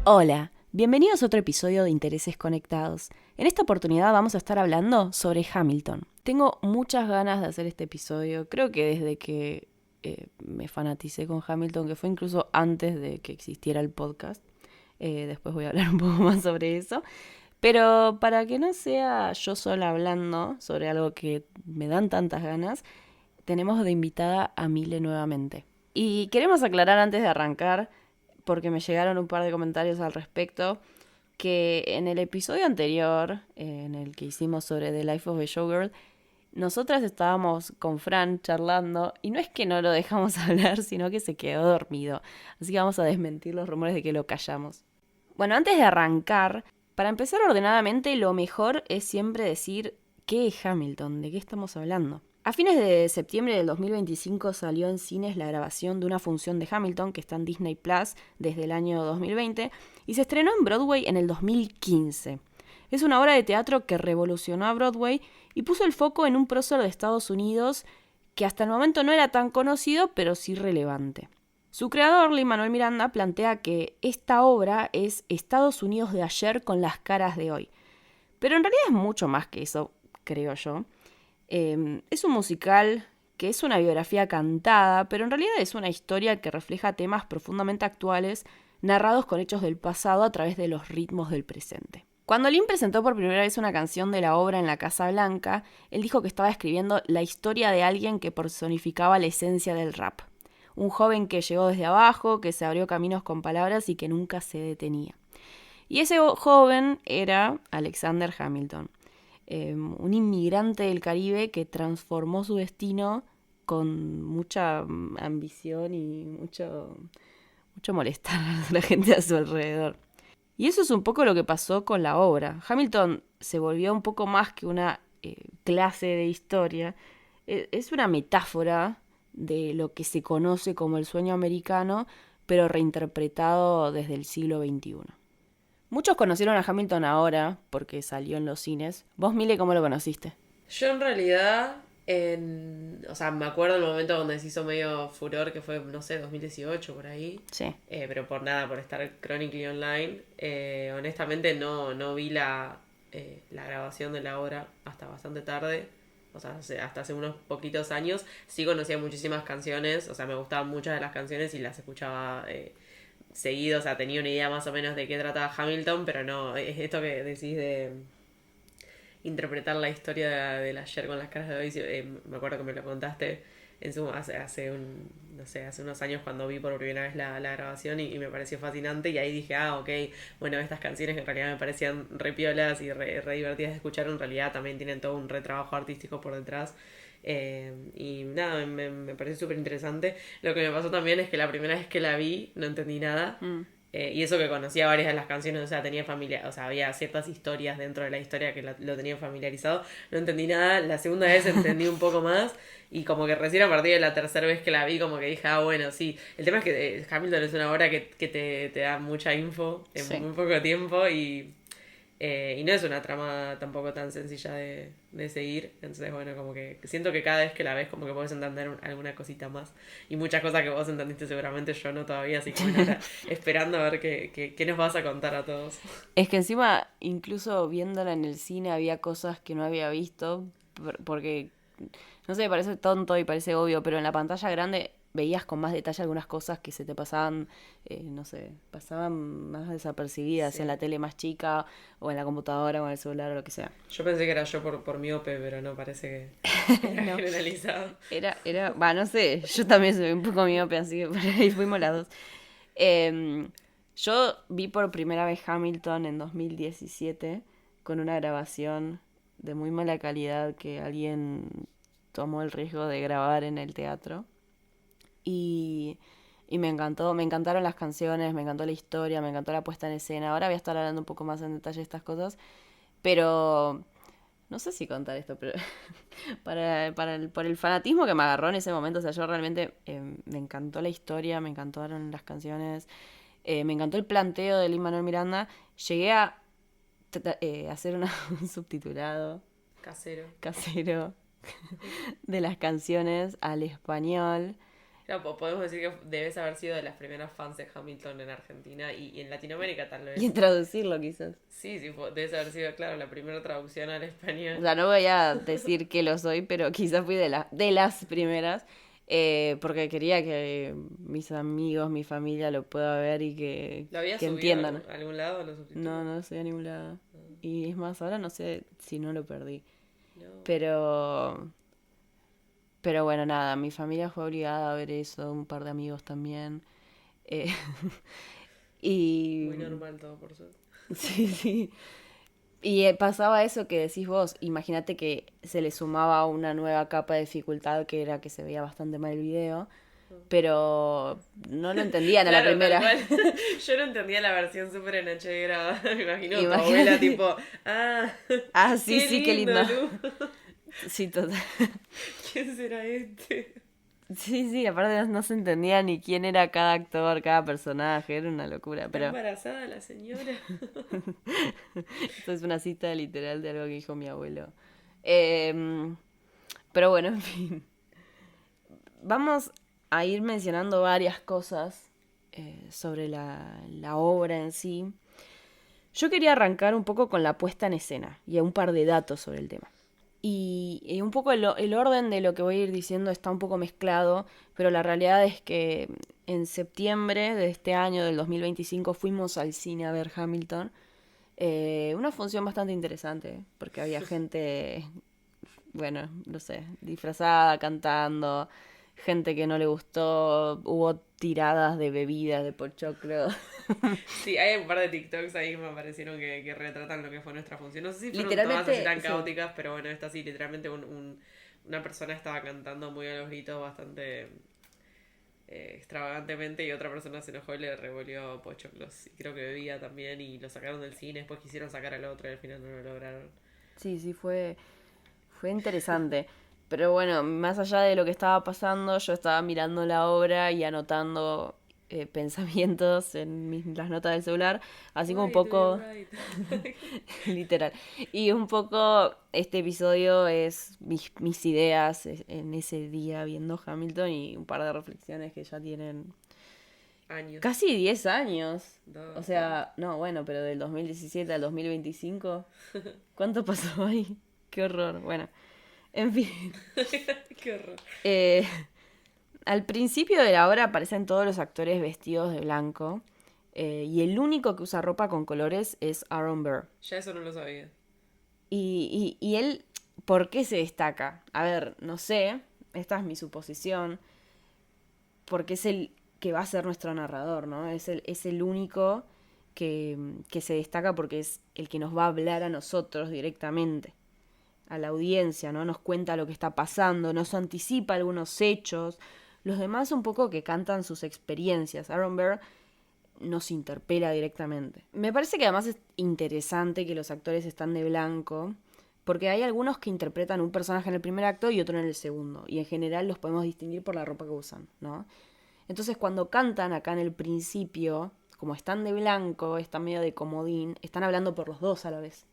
Hola, bienvenidos a otro episodio de Intereses Conectados. En esta oportunidad vamos a estar hablando sobre Hamilton. Tengo muchas ganas de hacer este episodio, creo que desde que me fanaticé con Hamilton, que fue incluso antes de que existiera el podcast. Después voy a hablar un poco más sobre eso. Pero para que no sea yo sola hablando sobre algo que me dan tantas ganas, tenemos de invitada a Mile nuevamente. Y queremos aclarar antes de arrancar, porque me llegaron un par de comentarios al respecto, que en el episodio anterior, en el que hicimos sobre The Life of a Showgirl, nosotras estábamos con Fran charlando y no es que no lo dejamos hablar, sino que se quedó dormido. Así que vamos a desmentir los rumores de que lo callamos. Bueno, antes de arrancar, para empezar ordenadamente, lo mejor es siempre decir qué es Hamilton, de qué estamos hablando. A fines de septiembre del 2025 salió en cines la grabación de una función de Hamilton que está en Disney Plus desde el año 2020 y se estrenó en Broadway en el 2015. Es una obra de teatro que revolucionó a Broadway y puso el foco en un prócer de Estados Unidos que hasta el momento no era tan conocido, pero sí relevante. Su creador, Lin-Manuel Miranda, plantea que esta obra es Estados Unidos de ayer con las caras de hoy. Pero en realidad es mucho más que eso, creo yo. Es un musical que es una biografía cantada, pero en realidad es una historia que refleja temas profundamente actuales, narrados con hechos del pasado a través de los ritmos del presente. Cuando Lin presentó por primera vez una canción de la obra en la Casa Blanca, él dijo que estaba escribiendo la historia de alguien que personificaba la esencia del rap. Un joven que llegó desde abajo, que se abrió caminos con palabras y que nunca se detenía. Y ese joven era Alexander Hamilton, un inmigrante del Caribe que transformó su destino con mucha ambición y mucho molestar a la gente a su alrededor. Y eso es un poco lo que pasó con la obra. Hamilton se volvió un poco más que una clase de historia. Es una metáfora de lo que se conoce como el sueño americano, pero reinterpretado desde el siglo XXI. Muchos conocieron a Hamilton ahora porque salió en los cines. ¿Vos, Mile, cómo lo conociste? Yo en realidad, o sea, me acuerdo el momento donde se hizo medio furor, que fue, no sé, 2018 por ahí. Sí. Pero por nada, por estar chronically online. Honestamente no vi la grabación de la obra hasta bastante tarde. O sea, hasta hace unos poquitos años. Sí conocía muchísimas canciones, o sea, me gustaban muchas de las canciones y las escuchaba seguido. O sea, tenía una idea más o menos de qué trataba Hamilton, pero no, es esto que decís de interpretar la historia del ayer con las caras de hoy. Me acuerdo que me lo contaste hace unos años cuando vi por primera vez la grabación y me pareció fascinante y ahí dije, ok, bueno, estas canciones que en realidad me parecían re piolas y re divertidas de escuchar, en realidad también tienen todo un retrabajo artístico por detrás. Y nada, me pareció súper interesante. Lo que me pasó también es que la primera vez que la vi no entendí nada. Y eso que conocía varias de las canciones, o sea, tenía familia, o sea, había ciertas historias dentro de la historia que lo tenían familiarizado. No entendí nada, la segunda vez entendí un poco más y como que recién a partir de la tercera vez que la vi, como que dije, bueno, sí. El tema es que Hamilton es una obra que te da mucha info en Sí. muy poco tiempo y no es una trama tampoco tan sencilla de seguir. Entonces, bueno, como que siento que cada vez que la ves como que puedes entender alguna cosita más. Y muchas cosas que vos entendiste seguramente yo no todavía. Así que bueno, ahora esperando a ver qué nos vas a contar a todos. Es que encima, incluso viéndola en el cine, había cosas que no había visto, porque, no sé, parece tonto y parece obvio, pero en la pantalla grande veías con más detalle algunas cosas que se te pasaban, no sé, pasaban más desapercibidas en la Sí. tele más chica, o en la computadora, o en el celular, o lo que sea. Yo pensé que era yo por miope, pero no, parece que era No, generalizado. no sé, yo también soy un poco miope, así que por ahí fuimos las dos. Em, yo vi por primera vez Hamilton en 2017 con una grabación de muy mala calidad que alguien tomó el riesgo de grabar en el teatro. Y, y me encantaron las canciones, me encantó la historia, me encantó la puesta en escena. Ahora voy a estar hablando un poco más en detalle de estas cosas, pero no sé si contar esto, pero por el fanatismo que me agarró en ese momento, o sea, yo realmente me encantó la historia, me encantaron las canciones, me encantó el planteo de Lin-Manuel Miranda. Llegué a hacer un subtitulado Casero. casero de las canciones al español. Claro, podemos decir que debes haber sido de las primeras fans de Hamilton en Argentina y en Latinoamérica tal Y vez. traducirlo quizás. Sí, sí, debes haber sido, claro, la primera traducción al O español. sea, no voy a decir que lo soy, pero quizás fui de las primeras, porque quería que mis amigos, mi familia lo pueda ver y ¿Lo habías que subido entiendan. a algún lado los No, subtítulos? no lo subí a ningún lado. Y es más, ahora no sé si no lo perdí. No. Pero, pero bueno, nada, mi familia fue obligada a ver eso, un par de amigos también. Eh, y Muy normal todo, por suerte. sí, sí. Y pasaba eso que decís vos, imagínate que se le sumaba una nueva capa de dificultad que era que se veía bastante mal el video, pero no lo entendían a la Claro, tal primera. cual. Yo no entendía la versión súper en HD grabada. Me imagino tu abuela Imagínate. tipo, ah, Ah, sí, qué sí, qué lindo, lindo. Lu. Sí, total. ¿Quién será este? Sí, sí, aparte no se entendía ni quién era cada actor, cada personaje, era una locura, ¿Está pero embarazada la señora? esto es una cita literal de algo que dijo mi abuelo. Em, pero bueno, en fin, vamos a ir mencionando varias cosas sobre la obra en sí. Yo quería arrancar un poco con la puesta en escena y un par de datos sobre el tema. Y un poco el orden de lo que voy a ir diciendo está un poco mezclado, pero la realidad es que en septiembre de este año, del 2025, fuimos al cine a ver Hamilton. Una función bastante interesante, porque había gente, bueno, no sé, disfrazada, cantando, gente que no le gustó, hubo tiradas de bebidas, de pochoclo. Sí, hay un par de TikToks ahí que me parecieron que retratan lo que fue nuestra función. No sé si fueron todas así Literalmente, tan sí. caóticas, pero bueno, esta sí, literalmente una persona estaba cantando muy a los gritos bastante extravagantemente y otra persona se enojó y le revolvió pochoclos. Y creo que bebía también y lo sacaron del cine, después quisieron sacar al otro y al final no lo lograron. Sí, sí, fue interesante. Pero bueno, más allá de lo que estaba pasando, yo estaba mirando la obra y anotando pensamientos en las notas del celular, así como un Why do you poco, write? literal. Y un poco este episodio es mis ideas en ese día viendo Hamilton y un par de reflexiones que ya tienen Años. casi 10 años. O Dos, dos. sea, no, bueno, pero del 2017 al 2025, ¿cuánto pasó ahí? Qué horror. Bueno, en fin. Qué horror. Eh, al principio de la obra aparecen todos los actores vestidos de blanco. Y el único que usa ropa con colores es Aaron Burr. Ya eso no lo sabía. Y él, ¿por qué se destaca? A ver, no sé, esta es mi suposición, porque es el que va a ser nuestro narrador, ¿no? Es el único que se destaca porque es el que nos va a hablar a nosotros directamente, a la audiencia, ¿no? Nos cuenta lo que está pasando, nos anticipa algunos hechos. Los demás un poco que cantan sus experiencias. Aaron Burr nos interpela directamente. Me parece que además es interesante que los actores están de blanco, porque hay algunos que interpretan un personaje en el primer acto y otro en el segundo, y en general los podemos distinguir por la ropa que usan, ¿no? Entonces cuando cantan acá en el principio, como están de blanco, están medio de comodín, están hablando por los dos a la vez.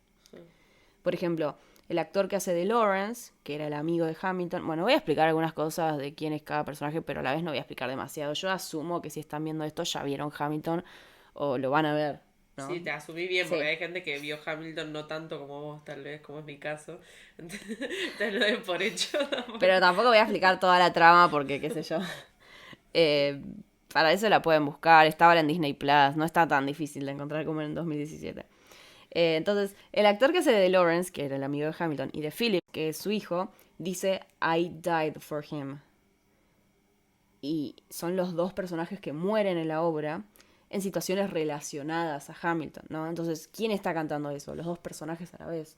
Por ejemplo, el actor que hace de Lawrence, que era el amigo de Hamilton. Bueno, voy a explicar algunas cosas de quién es cada personaje, pero a la vez no voy a explicar demasiado. Yo asumo que si están viendo esto ya vieron Hamilton o lo van a ver, Sí, ¿no? te asumí bien, porque Sí. hay gente que vio Hamilton no tanto como vos, tal vez, como es mi caso. Entonces lo doy por hecho. Pero tampoco voy a explicar toda la trama porque, qué sé yo. Eh, para eso la pueden buscar. Está ahora en Disney Plus. No está tan difícil de encontrar como en 2017. Entonces, el actor que hace de Lawrence, que era el amigo de Hamilton, y de Philip, que es su hijo, dice I died for him. Y son los dos personajes que mueren en la obra en situaciones relacionadas a Hamilton, ¿no? Entonces, ¿quién está cantando eso? Los dos personajes a la vez.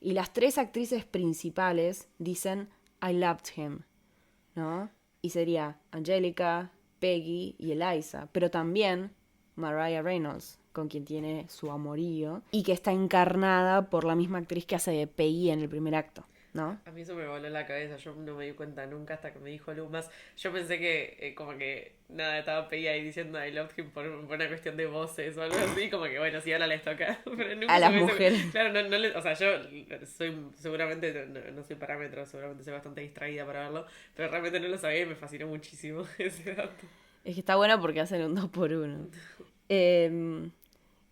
Y las tres actrices principales dicen I loved him, ¿no? Y sería Angelica, Peggy y Eliza, pero también Mariah Reynolds, con quien tiene su amorío, y que está encarnada por la misma actriz que hace de Peggy en el primer acto, ¿no? A mí eso me voló la cabeza, yo no me di cuenta nunca hasta que me dijo Lumas. Yo pensé que como que nada, estaba Peggy ahí diciendo I loved him por una cuestión de voces o algo así, como que bueno, sí, ahora les toca. Pero A nunca se las me hizo. mujeres. Claro, o sea, yo soy seguramente, no soy parámetro, seguramente soy bastante distraída para verlo, pero realmente no lo sabía y me fascinó muchísimo ese dato. Es que está bueno porque hacen un 2x1. Eh,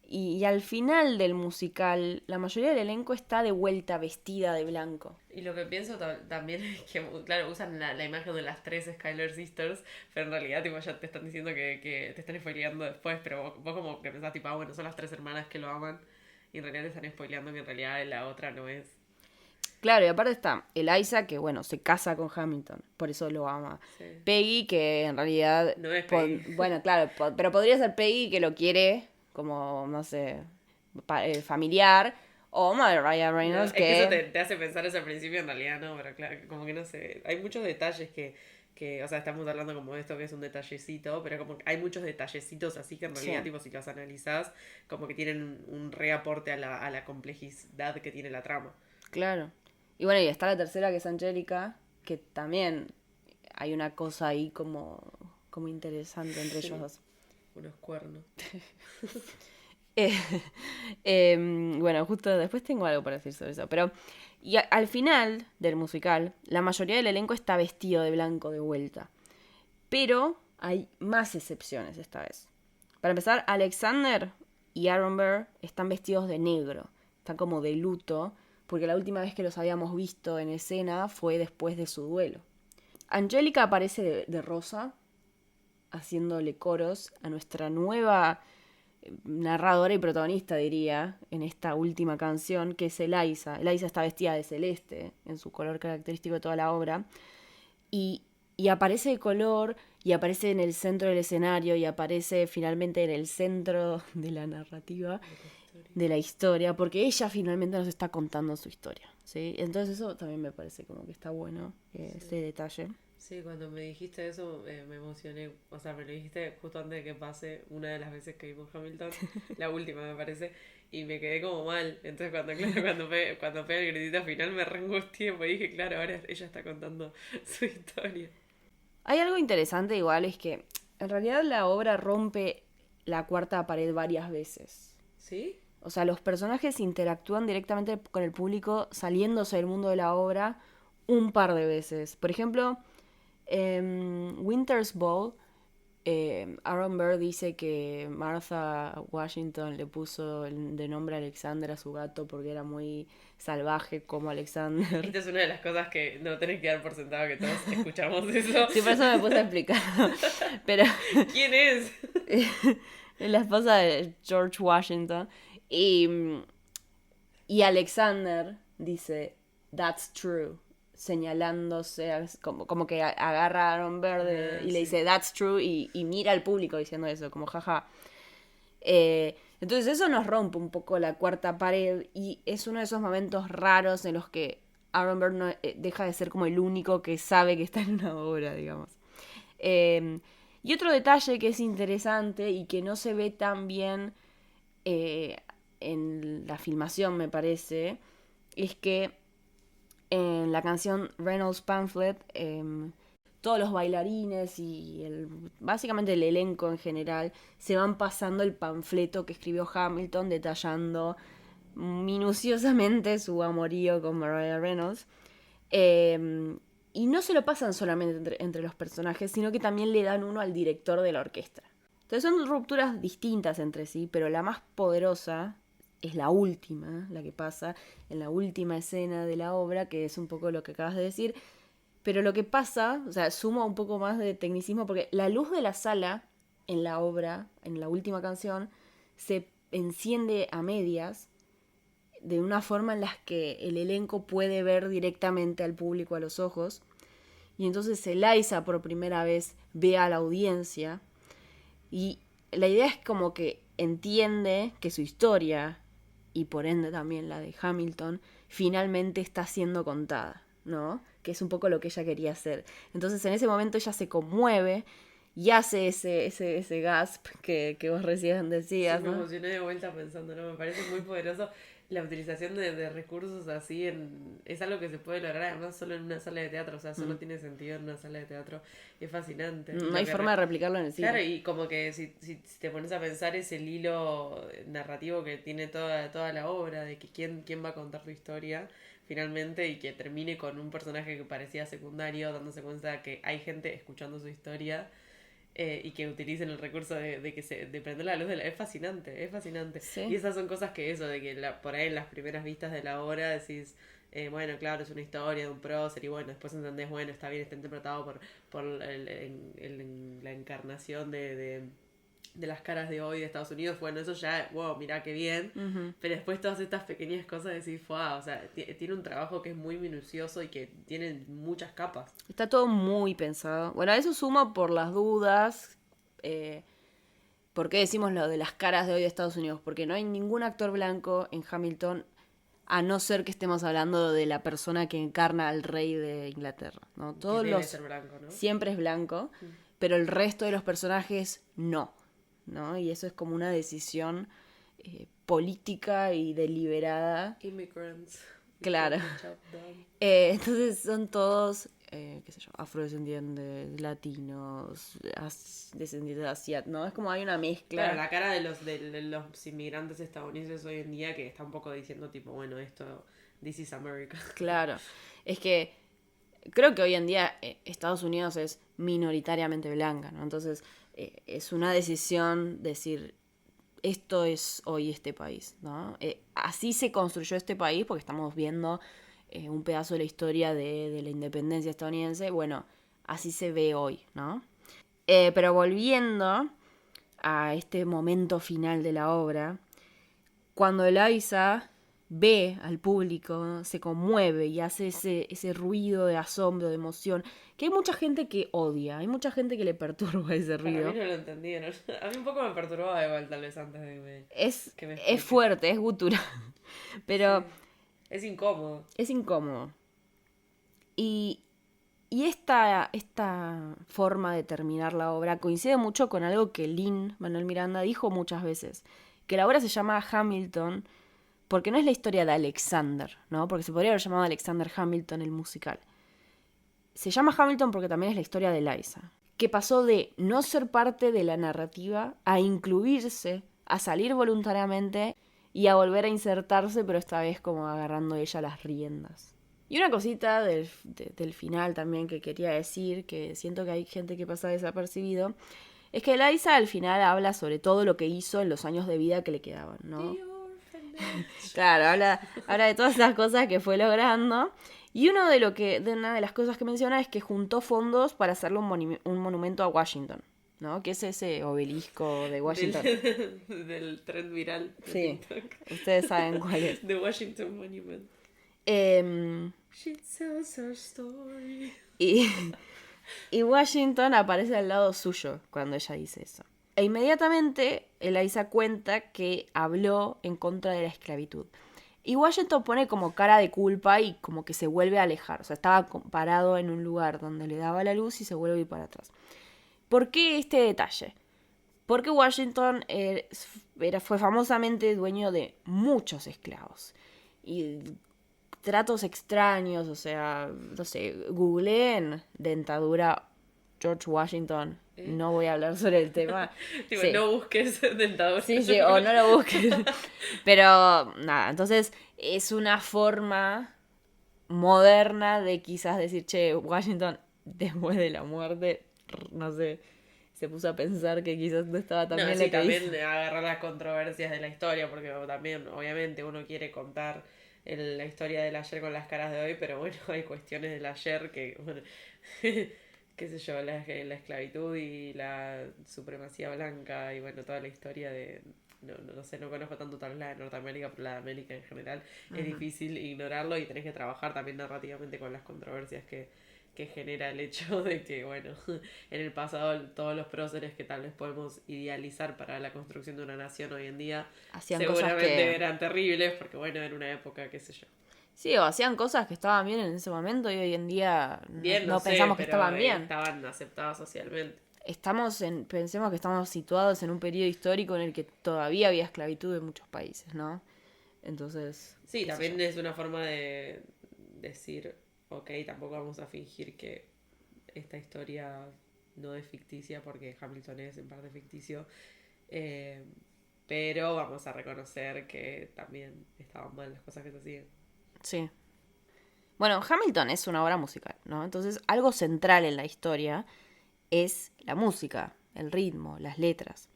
y al final del musical, la mayoría del elenco está de vuelta vestida de blanco. Y lo que pienso también es que, claro, usan la imagen de las tres Skylar Sisters, pero en realidad, tipo, ya te están diciendo que te están spoileando después, pero vos como que pensás, tipo, bueno, son las tres hermanas que lo aman, y en realidad te están spoileando que en realidad la otra no es. Claro, y aparte está Eliza, que bueno, se casa con Hamilton, por eso lo ama. Sí. Peggy, que en realidad... No es Peggy. Bueno, claro, pero podría ser Peggy que lo quiere como, no sé, familiar. O Mariah No, Reynolds es que eso que... te hace pensar eso al principio, en realidad no, pero claro, como que no sé. Hay muchos detalles que, o sea, estamos hablando como de esto que es un detallecito, pero como que hay muchos detallecitos así que en realidad, Sí, tipo, si los analizás, como que tienen un reaporte a la complejidad que tiene la trama. claro. Y bueno, y está la tercera que es Angélica, que también hay una cosa ahí como interesante entre ellos Sí, dos. unos cuernos. Eh, bueno, justo después tengo algo para decir sobre eso. Pero al final del musical, la mayoría del elenco está vestido de blanco de vuelta. Pero hay más excepciones esta vez. Para empezar, Alexander y Aaron Burr están vestidos de negro. Están como de luto, porque la última vez que los habíamos visto en escena fue después de su duelo. Angélica aparece de rosa, haciéndole coros a nuestra nueva narradora y protagonista, diría, en esta última canción, que es Eliza. Eliza está vestida de celeste, en su color característico de toda la obra, y, y aparece de color, y aparece en el centro del escenario, y aparece finalmente en el centro de la narrativa, de la historia, porque ella finalmente nos está contando su historia, ¿sí? Entonces eso también me parece como que está bueno, ese detalle. Sí, cuando me dijiste eso me emocioné. O sea, me lo dijiste justo antes de que pase una de las veces que vimos Hamilton, la última me parece, y me quedé como mal. Entonces claro, cuando pega el gritito final me reangustié, porque dije, claro, ahora ella está contando su historia. Hay algo interesante igual, es que en realidad la obra rompe la cuarta pared varias veces. ¿Sí? O sea, los personajes interactúan directamente con el público saliéndose del mundo de la obra un par de veces. Por ejemplo, en Winter's Ball, Aaron Burr dice que Martha Washington le puso de nombre Alexander a su gato porque era muy salvaje como Alexander. Esta es una de las cosas que no tenés que dar por sentado que todos escuchamos eso. Sí, por eso me puse a explicar. Pero ¿Quién es? la esposa de George Washington. Y, y Alexander dice, that's true, señalándose, como que agarra a Aaron Verde y le Sí. dice, that's true, y mira al público diciendo eso, como jaja. Entonces eso nos rompe un poco la cuarta pared y es uno de esos momentos raros en los que Aaron Burr no, deja de ser como el único que sabe que está en una obra, digamos. Y otro detalle que es interesante y que no se ve tan bien en la filmación, me parece, es que en la canción Reynolds Pamphlet, todos los bailarines y básicamente el elenco en general se van pasando el panfleto que escribió Hamilton detallando minuciosamente su amorío con Mariah Reynolds. Y no se lo pasan solamente entre los personajes, sino que también le dan uno al director de la orquesta. Entonces son rupturas distintas entre sí, pero la más poderosa es la última, la que pasa en la última escena de la obra, que es un poco lo que acabas de decir. Pero lo que pasa, o sea, suma un poco más de tecnicismo, porque la luz de la sala en la obra, en la última canción, se enciende a medias de una forma en la que el elenco puede ver directamente al público a los ojos. Y entonces Eliza por primera vez ve a la audiencia y la idea es como que entiende que su historia, y por ende también la de Hamilton, finalmente está siendo contada, ¿no? Que es un poco lo que ella quería hacer. Entonces en ese momento ella se conmueve y hace ese gasp que vos recién decías, Sí, me ¿no? emocioné de vuelta pensándolo, me parece muy poderoso. La utilización de recursos así es algo que se puede lograr además solo en una sala de teatro, o sea, solo tiene sentido en una sala de teatro. Es fascinante. Y No lo hay que forma de replicarlo en el claro, cine. y como que si te pones a pensar es el hilo narrativo que tiene toda la obra, de que quién va a contar tu historia finalmente y que termine con un personaje que parecía secundario, dándose cuenta que hay gente escuchando su historia y que utilicen el recurso de prender la luz de la... Es fascinante, es fascinante. Y Sí. esas son cosas que eso, de que por ahí en las primeras vistas de la obra decís, bueno, claro, es una historia de un prócer y bueno, después entendés, bueno, está bien, está interpretado por la encarnación de las caras de hoy de Estados Unidos. Bueno, eso ya, wow, mirá qué bien. Ujú. Pero después todas estas pequeñas cosas decís, wow, o sea, tiene un trabajo que es muy minucioso y que tiene muchas capas. Está todo muy pensado. Bueno, a eso sumo por las dudas. ¿Por qué decimos lo de las caras de hoy de Estados Unidos? Porque no hay ningún actor blanco en Hamilton, a no ser que estemos hablando de la persona que encarna al rey de Inglaterra, ¿no? Que Todos debe los... ser blanco, ¿no? Siempre es blanco, pero el resto de los personajes no, ¿no? Y eso es como una decisión política y deliberada. Immigrants. Claro. Entonces son todos, qué sé yo, afrodescendientes, latinos, descendientes de asiáticos, ¿no? Es como hay una mezcla. Claro, la cara de los inmigrantes estadounidenses hoy en día que está un poco diciendo tipo, bueno, this is America. Claro. Es que creo que hoy en día Estados Unidos es minoritariamente blanca, ¿no? Entonces es una decisión decir, esto es hoy este país, ¿no? Así se construyó este país porque estamos viendo un pedazo de la historia de la independencia estadounidense. Bueno, así se ve hoy, ¿no? Pero volviendo a este momento final de la obra, cuando Eliza ve al público, ¿no? Se conmueve y hace ese ruido de asombro, de emoción, que hay mucha gente que odia, hay mucha gente que le perturba ese Para ruido. mí no lo entendí, ¿no? A mí un poco me perturbaba igual tal vez antes de que me Es expliques. fuerte, es gutural, pero Sí. Es incómodo. es incómodo. Y, y esta forma de terminar la obra coincide mucho con algo que Lin-Manuel Miranda dijo muchas veces, que la obra se llama Hamilton porque no es la historia de Alexander, ¿no? Porque se podría haber llamado Alexander Hamilton el musical. Se llama Hamilton porque también es la historia de Eliza, que pasó de no ser parte de la narrativa a incluirse, a salir voluntariamente y a volver a insertarse, pero esta vez como agarrando ella las riendas. Y una cosita del final también que quería decir, que siento que hay gente que pasa desapercibido, es que Eliza al final habla sobre todo lo que hizo en los años de vida que le quedaban, ¿no? Claro, habla de todas esas cosas que fue logrando. Y una de las cosas que menciona es que juntó fondos para hacerle un monumento a Washington, ¿no? Que es ese obelisco de Washington. Del tren viral de Sí, TikTok. ustedes saben cuál es. The Washington Monument. Em, She tells her story. y, y Washington aparece al lado suyo cuando ella dice eso. E inmediatamente Eliza cuenta que habló en contra de la esclavitud. Y Washington pone como cara de culpa y como que se vuelve a alejar. O sea, estaba parado en un lugar donde le daba la luz y se vuelve a ir para atrás. ¿Por qué este detalle? Porque Washington fue famosamente dueño de muchos esclavos. Y tratos extraños, o sea, no sé, googleen dentadura George Washington. No voy a hablar sobre el tema. Tipo, Sí. no busques dentadura. Sí, o no lo busques. Pero nada, entonces es una forma moderna de quizás decir, che, Washington, después de la muerte, no sé, se puso a pensar que quizás no estaba tan No, bien sí, lo que también hizo. agarrar las controversias de la historia, porque también, obviamente, uno quiere contar la historia del ayer con las caras de hoy, pero bueno, hay cuestiones del ayer que, bueno, qué sé yo, la esclavitud y la supremacía blanca y bueno, toda la historia de... No sé, no conozco tanto tal vez la de Norteamérica, pero la de América en general es difícil ignorarlo y tenés que trabajar también narrativamente con las controversias que genera el hecho de que, bueno, en el pasado todos los próceres que tal vez podemos idealizar para la construcción de una nación hoy en día Hacían cosas seguramente que... eran terribles porque, bueno, era una época, qué sé yo. Sí, o hacían cosas que estaban bien en ese momento y hoy en día Bien, no sé, pensamos que pero estaban bien. estaban aceptadas socialmente. Pensemos que estamos situados en un periodo histórico en el que todavía había esclavitud en muchos países, ¿no? Entonces... Sí, qué sé también yo. es una forma de decir, ok, tampoco vamos a fingir que esta historia no es ficticia, porque Hamilton es en parte ficticio, eh, pero vamos a reconocer que también estaban mal las cosas que se hacían. Sí. Bueno, Hamilton es una obra musical, ¿no? Entonces, algo central en la historia es la música, el ritmo, las letras.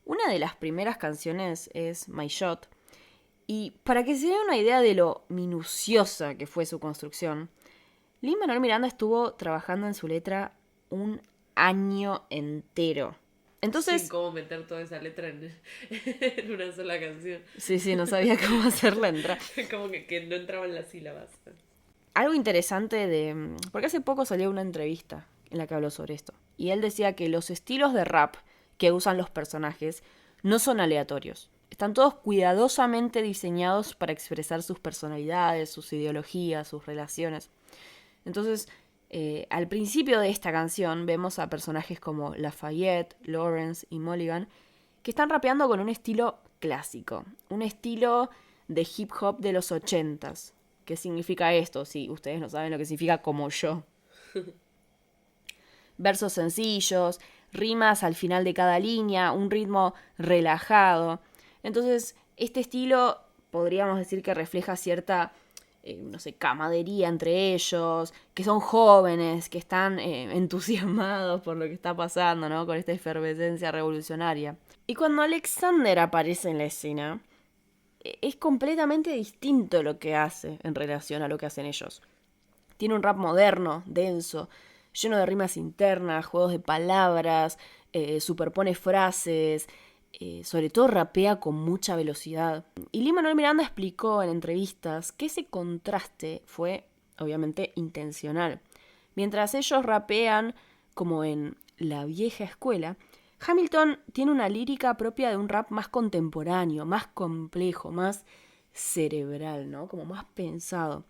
Una de las primeras canciones es My Shot, y para que se den una idea de lo minuciosa que fue su construcción, Lin-Manuel Miranda estuvo trabajando en su letra un año entero. Sin Entonces, cómo meter toda esa letra en una sola canción. sí, no sabía cómo hacerla entrar. Como que no entraban las sílabas. Algo interesante de... Porque hace poco salió una entrevista en la que habló sobre esto. Y él decía que los estilos de rap que usan los personajes no son aleatorios. Están todos cuidadosamente diseñados para expresar sus personalidades, sus ideologías, sus relaciones. Entonces, al principio de esta canción vemos a personajes como Lafayette, Lawrence y Mulligan que están rapeando con un estilo clásico, un estilo de hip hop de los 80s. ¿Qué significa esto? Si ustedes no saben lo que significa, como yo. Versos sencillos, rimas al final de cada línea, un ritmo relajado. Entonces, este estilo podríamos decir que refleja cierta, no sé, camadería entre ellos, que son jóvenes, que están entusiasmados por lo que está pasando, ¿no? Con esta efervescencia revolucionaria. Y cuando Alexander aparece en la escena, es completamente distinto lo que hace en relación a lo que hacen ellos. Tiene un rap moderno, denso, lleno de rimas internas, juegos de palabras, superpone frases, sobre todo rapea con mucha velocidad. Y Lin-Manuel Miranda explicó en entrevistas que ese contraste fue, obviamente, intencional. Mientras ellos rapean como en la vieja escuela, Hamilton tiene una lírica propia de un rap más contemporáneo, más complejo, más cerebral, ¿no? Como más pensado.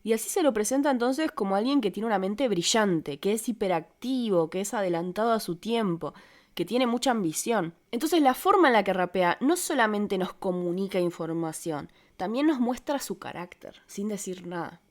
Y así se lo presenta entonces como alguien que tiene una mente brillante, que es hiperactivo, que es adelantado a su tiempo, que tiene mucha ambición. Entonces la forma en la que rapea no solamente nos comunica información, también nos muestra su carácter, sin decir nada.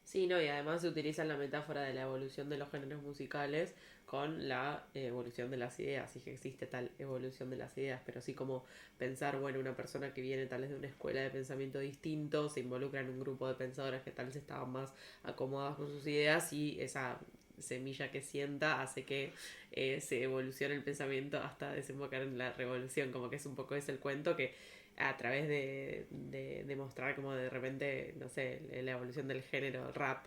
Sí, no, y además se utiliza la metáfora de la evolución de los géneros musicales con la evolución de las ideas, sí que existe tal evolución de las ideas, pero sí como pensar, bueno, una persona que viene tal vez de una escuela de pensamiento distinto, se involucra en un grupo de pensadores que tal vez estaban más acomodados con sus ideas y esa semilla que sienta hace que se evolucione el pensamiento hasta desembocar en la revolución, como que es un poco ese el cuento que a través de mostrar como de repente, no sé, la evolución del género rap.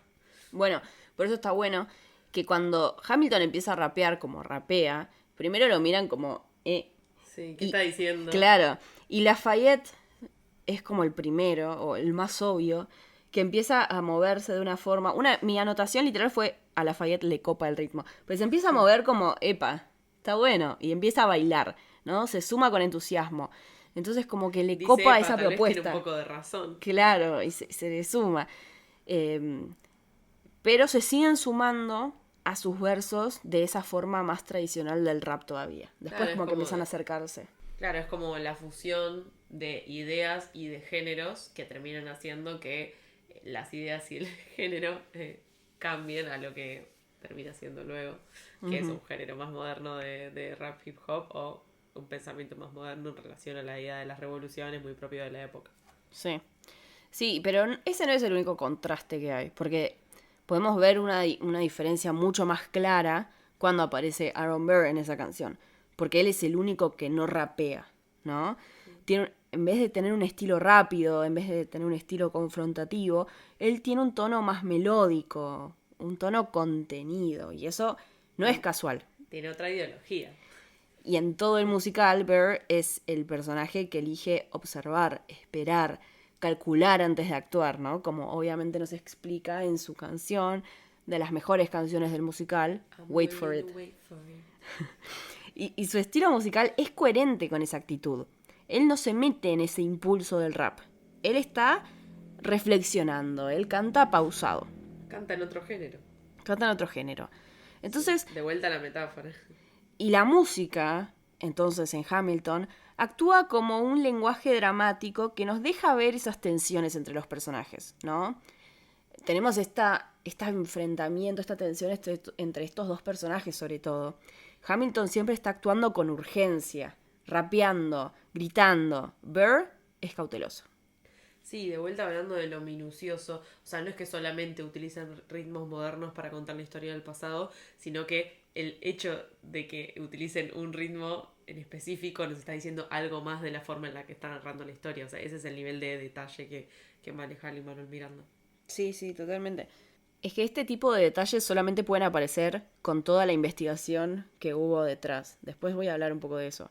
Bueno, por eso está bueno que cuando Hamilton empieza a rapear como rapea, primero lo miran como... Sí, ¿qué y está diciendo? claro, y Lafayette es como el primero, o el más obvio, que empieza a moverse de una forma... Mi anotación literal fue a Lafayette le copa el ritmo. Pero se empieza a mover como, epa, está bueno, y empieza a bailar, ¿no? Se suma con entusiasmo. Entonces como que le Dice copa Epa, esa tal vez tiene un propuesta. poco de razón. Claro, y se le suma. Eh, pero se siguen sumando a sus versos de esa forma más tradicional del rap todavía. Después Claro, es como que como, empiezan a acercarse. claro, es como la fusión de ideas y de géneros que terminan haciendo que las ideas y el género cambien a lo que termina siendo luego, que es un género más moderno de rap hip hop o un pensamiento más moderno en relación a la idea de las revoluciones muy propio de la época. Sí. Sí, pero ese no es el único contraste que hay, porque podemos ver una diferencia mucho más clara cuando aparece Aaron Burr en esa canción, porque él es el único que no rapea, ¿no? En vez de tener un estilo rápido, en vez de tener un estilo confrontativo, él tiene un tono más melódico, un tono contenido, y eso no es casual. Tiene otra ideología. Y en todo el musical, Burr es el personaje que elige observar, esperar, calcular antes de actuar, ¿no? Como obviamente nos explica en su canción, de las mejores canciones del musical, I'm Wait for willing It. to wait for it. Y su estilo musical es coherente con esa actitud. Él no se mete en ese impulso del rap. Él está reflexionando, él canta pausado, Canta en otro género. canta en otro género. Sí, Entonces, de vuelta a la metáfora. y la música entonces en Hamilton, actúa como un lenguaje dramático que nos deja ver esas tensiones entre los personajes, ¿no? Tenemos este enfrentamiento, esta tensión entre estos dos personajes sobre todo. Hamilton siempre está actuando con urgencia, rapeando, gritando. Burr es cauteloso. Sí, de vuelta hablando de lo minucioso, o sea, no es que solamente utilizan ritmos modernos para contar la historia del pasado, sino que el hecho de que utilicen un ritmo en específico nos está diciendo algo más de la forma en la que están narrando la historia, o sea, ese es el nivel de detalle que maneja Lin-Manuel Miranda. Sí, sí, totalmente. Es que este tipo de detalles solamente pueden aparecer con toda la investigación que hubo detrás. Después voy a hablar un poco de eso.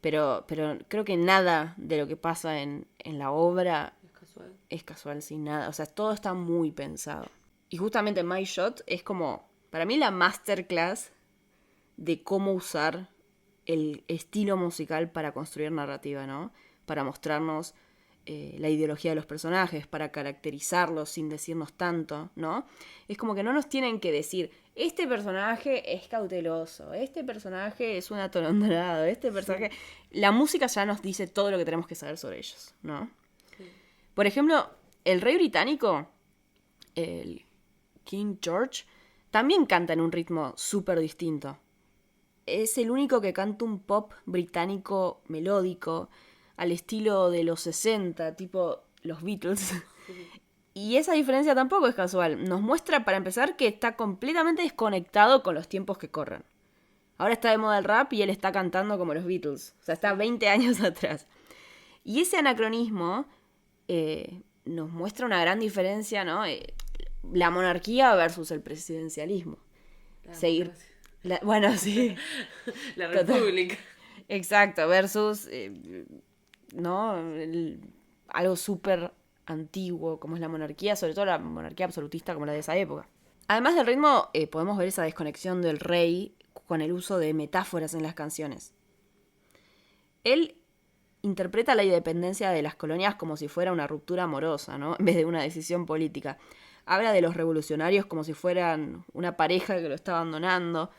Pero creo que nada de lo que pasa en la obra es casual, sin nada. O sea, todo está muy pensado. Y justamente My Shot es como, para mí, la masterclass de cómo usar el estilo musical para construir narrativa, ¿no? Para mostrarnos la ideología de los personajes, para caracterizarlos sin decirnos tanto, ¿no? Es como que no nos tienen que decir, este personaje es cauteloso, este personaje es un atolondrado, este personaje... Sí. La música ya nos dice todo lo que tenemos que saber sobre ellos, ¿no? Sí. Por ejemplo, el rey británico, el King George, también canta en un ritmo súper distinto. Es el único que canta un pop británico melódico, al estilo de los 60, tipo los Beatles. Y esa diferencia tampoco es casual. Nos muestra, para empezar, que está completamente desconectado con los tiempos que corren. Ahora está de moda el rap y él está cantando como los Beatles. O sea, está 20 años atrás. Y ese anacronismo nos muestra una gran diferencia, ¿no? La monarquía versus el presidencialismo. Bueno, sí. La república. Exacto, versus... ¿no? Algo súper antiguo como es la monarquía, sobre todo la monarquía absolutista como la de esa época. Además del ritmo, podemos ver esa desconexión del rey con el uso de metáforas en las canciones. Él interpreta la independencia de las colonias como si fuera una ruptura amorosa, ¿no? En vez de una decisión política. Habla de los revolucionarios como si fueran una pareja que lo está abandonando,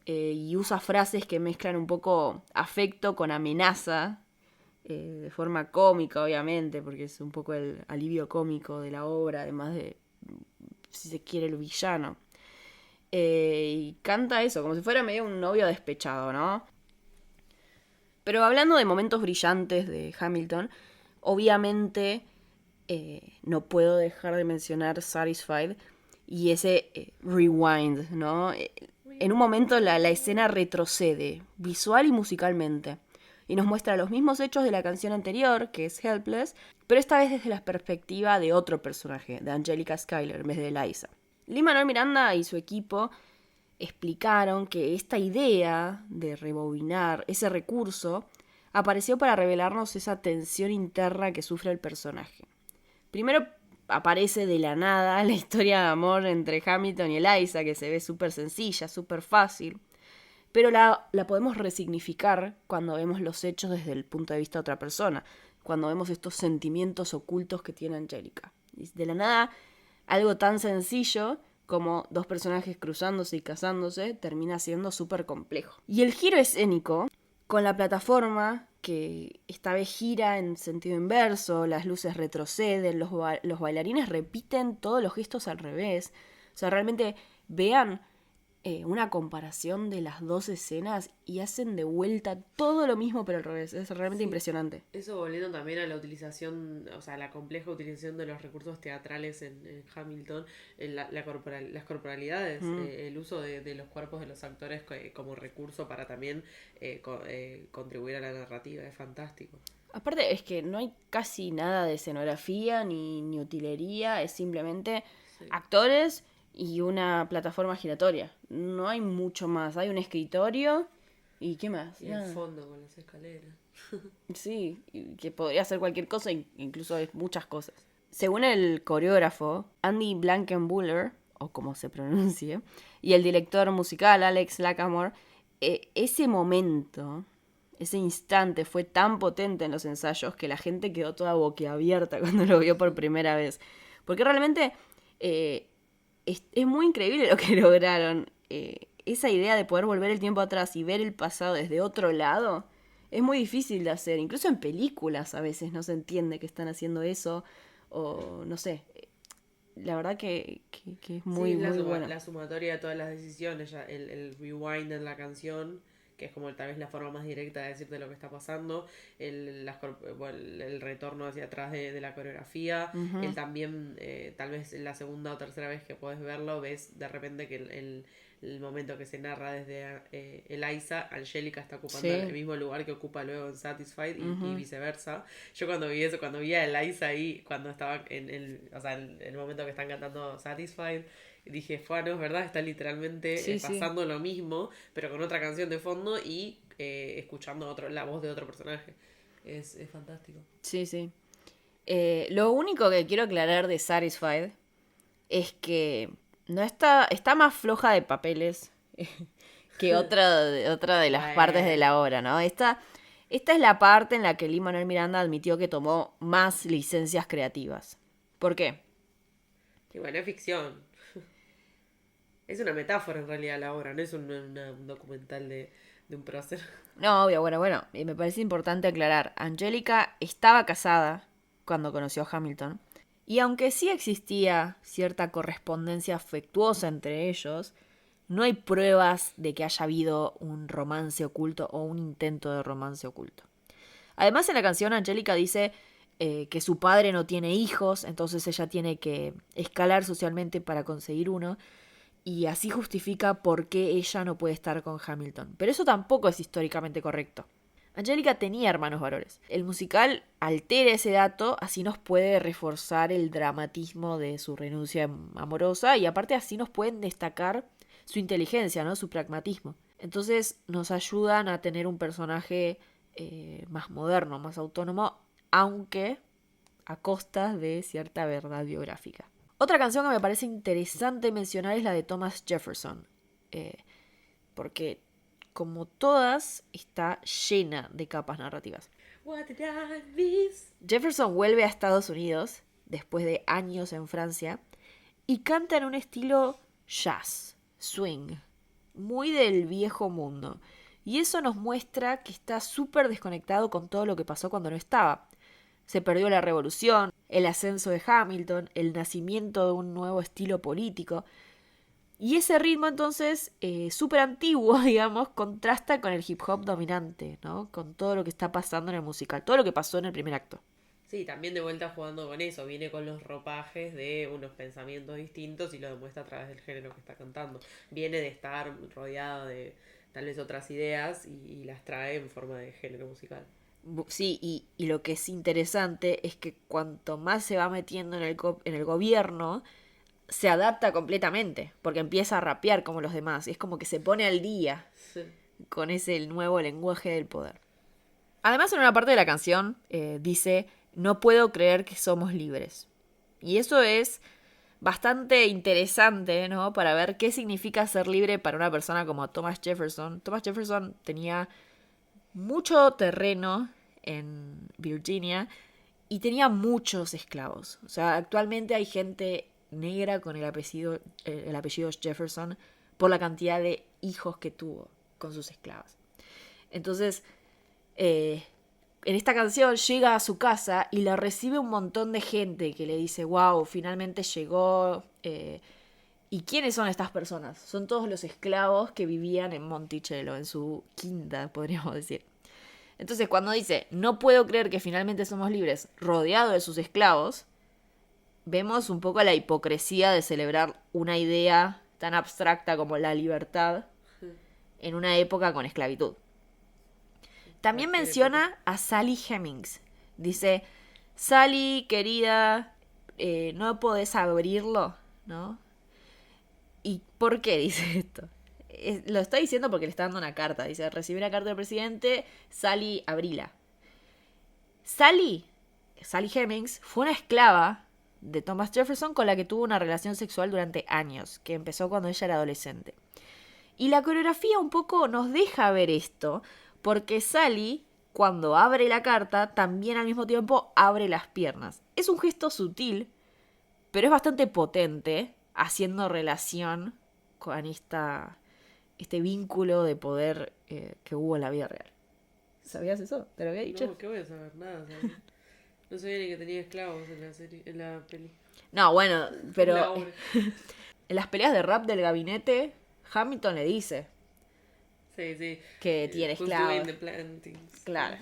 y usa frases que mezclan un poco afecto con amenaza, de forma cómica, obviamente, porque es un poco el alivio cómico de la obra, además de, si se quiere, el villano. Y canta eso, como si fuera medio un novio despechado, ¿no? Pero hablando de momentos brillantes de Hamilton, obviamente no puedo dejar de mencionar Satisfied y ese rewind, ¿no? En un momento la escena retrocede, visual y musicalmente, y nos muestra los mismos hechos de la canción anterior, que es Helpless, pero esta vez desde la perspectiva de otro personaje, de Angelica Schuyler, en vez de Eliza. Lin-Manuel Miranda y su equipo explicaron que esta idea de rebobinar ese recurso apareció para revelarnos esa tensión interna que sufre el personaje. Primero aparece de la nada la historia de amor entre Hamilton y Eliza, que se ve súper sencilla, súper fácil, pero la podemos resignificar cuando vemos los hechos desde el punto de vista de otra persona, cuando vemos estos sentimientos ocultos que tiene Angelica. Y de la nada, algo tan sencillo como dos personajes cruzándose y casándose termina siendo súper complejo. Y el giro escénico, con la plataforma que esta vez gira en sentido inverso, las luces retroceden, los bailarines repiten todos los gestos al revés. O sea, realmente vean una comparación de las dos escenas y hacen de vuelta todo lo mismo pero al revés. Es realmente impresionante. Eso volviendo también a la utilización, o sea, la compleja utilización de los recursos teatrales en Hamilton, las corporalidades, el uso de los cuerpos de los actores como recurso para también contribuir a la narrativa, es fantástico. Aparte es que no hay casi nada de escenografía ni utilería, es simplemente actores y una plataforma giratoria. No hay mucho más. Hay un escritorio y ¿qué más? Y el fondo con las escaleras. Sí, que podría ser cualquier cosa, incluso es muchas cosas. Según el coreógrafo Andy Blankenbuehler, o como se pronuncie, y el director musical Alex Lacamoire, ese momento, ese instante fue tan potente en los ensayos que la gente quedó toda boquiabierta cuando lo vio por primera vez. Porque realmente es muy increíble lo que lograron. esa idea de poder volver el tiempo atrás y ver el pasado desde otro lado es muy difícil de hacer. Incluso en películas a veces no se entiende que están haciendo eso. O no sé. La verdad que es muy, Sí, muy bueno. la sumatoria de todas las decisiones, ya el rewind en la canción, que es como tal vez la forma más directa de decirte lo que está pasando, el retorno hacia atrás de la coreografía, el también, tal vez la segunda o tercera vez que puedes verlo, ves de repente que el momento que se narra desde Eliza, Angélica está ocupando el mismo lugar que ocupa luego en Satisfied y viceversa. Yo cuando vi eso, cuando vi a Eliza ahí, cuando estaba o sea, en el momento que están cantando Satisfied, dije, fue, no es verdad, está literalmente pasando lo mismo, pero con otra canción de fondo y escuchando la voz de otro personaje. Es fantástico. Sí, sí. Lo único que quiero aclarar de Satisfied es que no está más floja de papeles que otra de las partes de la obra, ¿no? Esta es la parte en la que Lin-Manuel Miranda admitió que tomó más licencias creativas. ¿Por qué? Y bueno, es ficción. Es una metáfora en realidad la obra, no es un documental de un prócer. No, obvio, bueno. Y me parece importante aclarar. Angélica estaba casada cuando conoció a Hamilton. Y aunque sí existía cierta correspondencia afectuosa entre ellos, no hay pruebas de que haya habido un romance oculto o un intento de romance oculto. Además, en la canción Angélica dice que su padre no tiene hijos, entonces ella tiene que escalar socialmente para conseguir uno, y así justifica por qué ella no puede estar con Hamilton. Pero eso tampoco es históricamente correcto. Angélica tenía hermanos varones. El musical altera ese dato, así nos puede reforzar el dramatismo de su renuncia amorosa y aparte así nos pueden destacar su inteligencia, ¿no? Su pragmatismo. Entonces nos ayudan a tener un personaje más moderno, más autónomo, aunque a costas de cierta verdad biográfica. Otra canción que me parece interesante mencionar es la de Thomas Jefferson, porque como todas está llena de capas narrativas. Jefferson vuelve a Estados Unidos después de años en Francia y canta en un estilo jazz, swing, muy del viejo mundo. Y eso nos muestra que está súper desconectado con todo lo que pasó cuando no estaba. Se perdió la revolución, el ascenso de Hamilton, el nacimiento de un nuevo estilo político. Y ese ritmo entonces, súper antiguo, digamos, contrasta con el hip hop dominante, ¿no? Con todo lo que está pasando en el musical, todo lo que pasó en el primer acto. Sí, también de vuelta jugando con eso, viene con los ropajes de unos pensamientos distintos y lo demuestra a través del género que está cantando. Viene de estar rodeado de tal vez otras ideas y las trae en forma de género musical. Sí, y lo que es interesante es que cuanto más se va metiendo en el gobierno, se adapta completamente, porque empieza a rapear como los demás. Es como que se pone al día con ese nuevo lenguaje del poder. Además, en una parte de la canción dice, no puedo creer que somos libres. Y eso es bastante interesante, ¿no? Para ver qué significa ser libre para una persona como Thomas Jefferson. Thomas Jefferson tenía mucho terreno en Virginia y tenía muchos esclavos. O sea, actualmente hay gente negra con el apellido Jefferson por la cantidad de hijos que tuvo con sus esclavas. Entonces, en esta canción llega a su casa y la recibe un montón de gente que le dice, wow, finalmente llegó. ¿Y quiénes son estas personas? Son todos los esclavos que vivían en Monticello, en su quinta, podríamos decir. Entonces, cuando dice, no puedo creer que finalmente somos libres, rodeado de sus esclavos, vemos un poco la hipocresía de celebrar una idea tan abstracta como la libertad en una época con esclavitud. También menciona a Sally Hemings. Dice, Sally, querida, ¿no podés abrirlo? ¿No? ¿Y por qué dice esto? Lo está diciendo porque le está dando una carta. Dice, recibí una carta del presidente, Sally, abrila. Sally Hemings fue una esclava de Thomas Jefferson con la que tuvo una relación sexual durante años, que empezó cuando ella era adolescente. Y la coreografía un poco nos deja ver esto, porque Sally, cuando abre la carta, también al mismo tiempo abre las piernas. Es un gesto sutil, pero es bastante potente, haciendo relación con esta este vínculo de poder que hubo en la vida real. ¿Sabías eso? ¿Te lo había dicho? No, ¿qué voy a saber? Nada, ¿sabes? No sabía ni que tenía esclavos en la serie, en la peli. No, bueno, En la pero obra. en las peleas de rap del gabinete, Hamilton le dice Sí, sí. que tiene Who's doing esclavos. the plantings? Claro.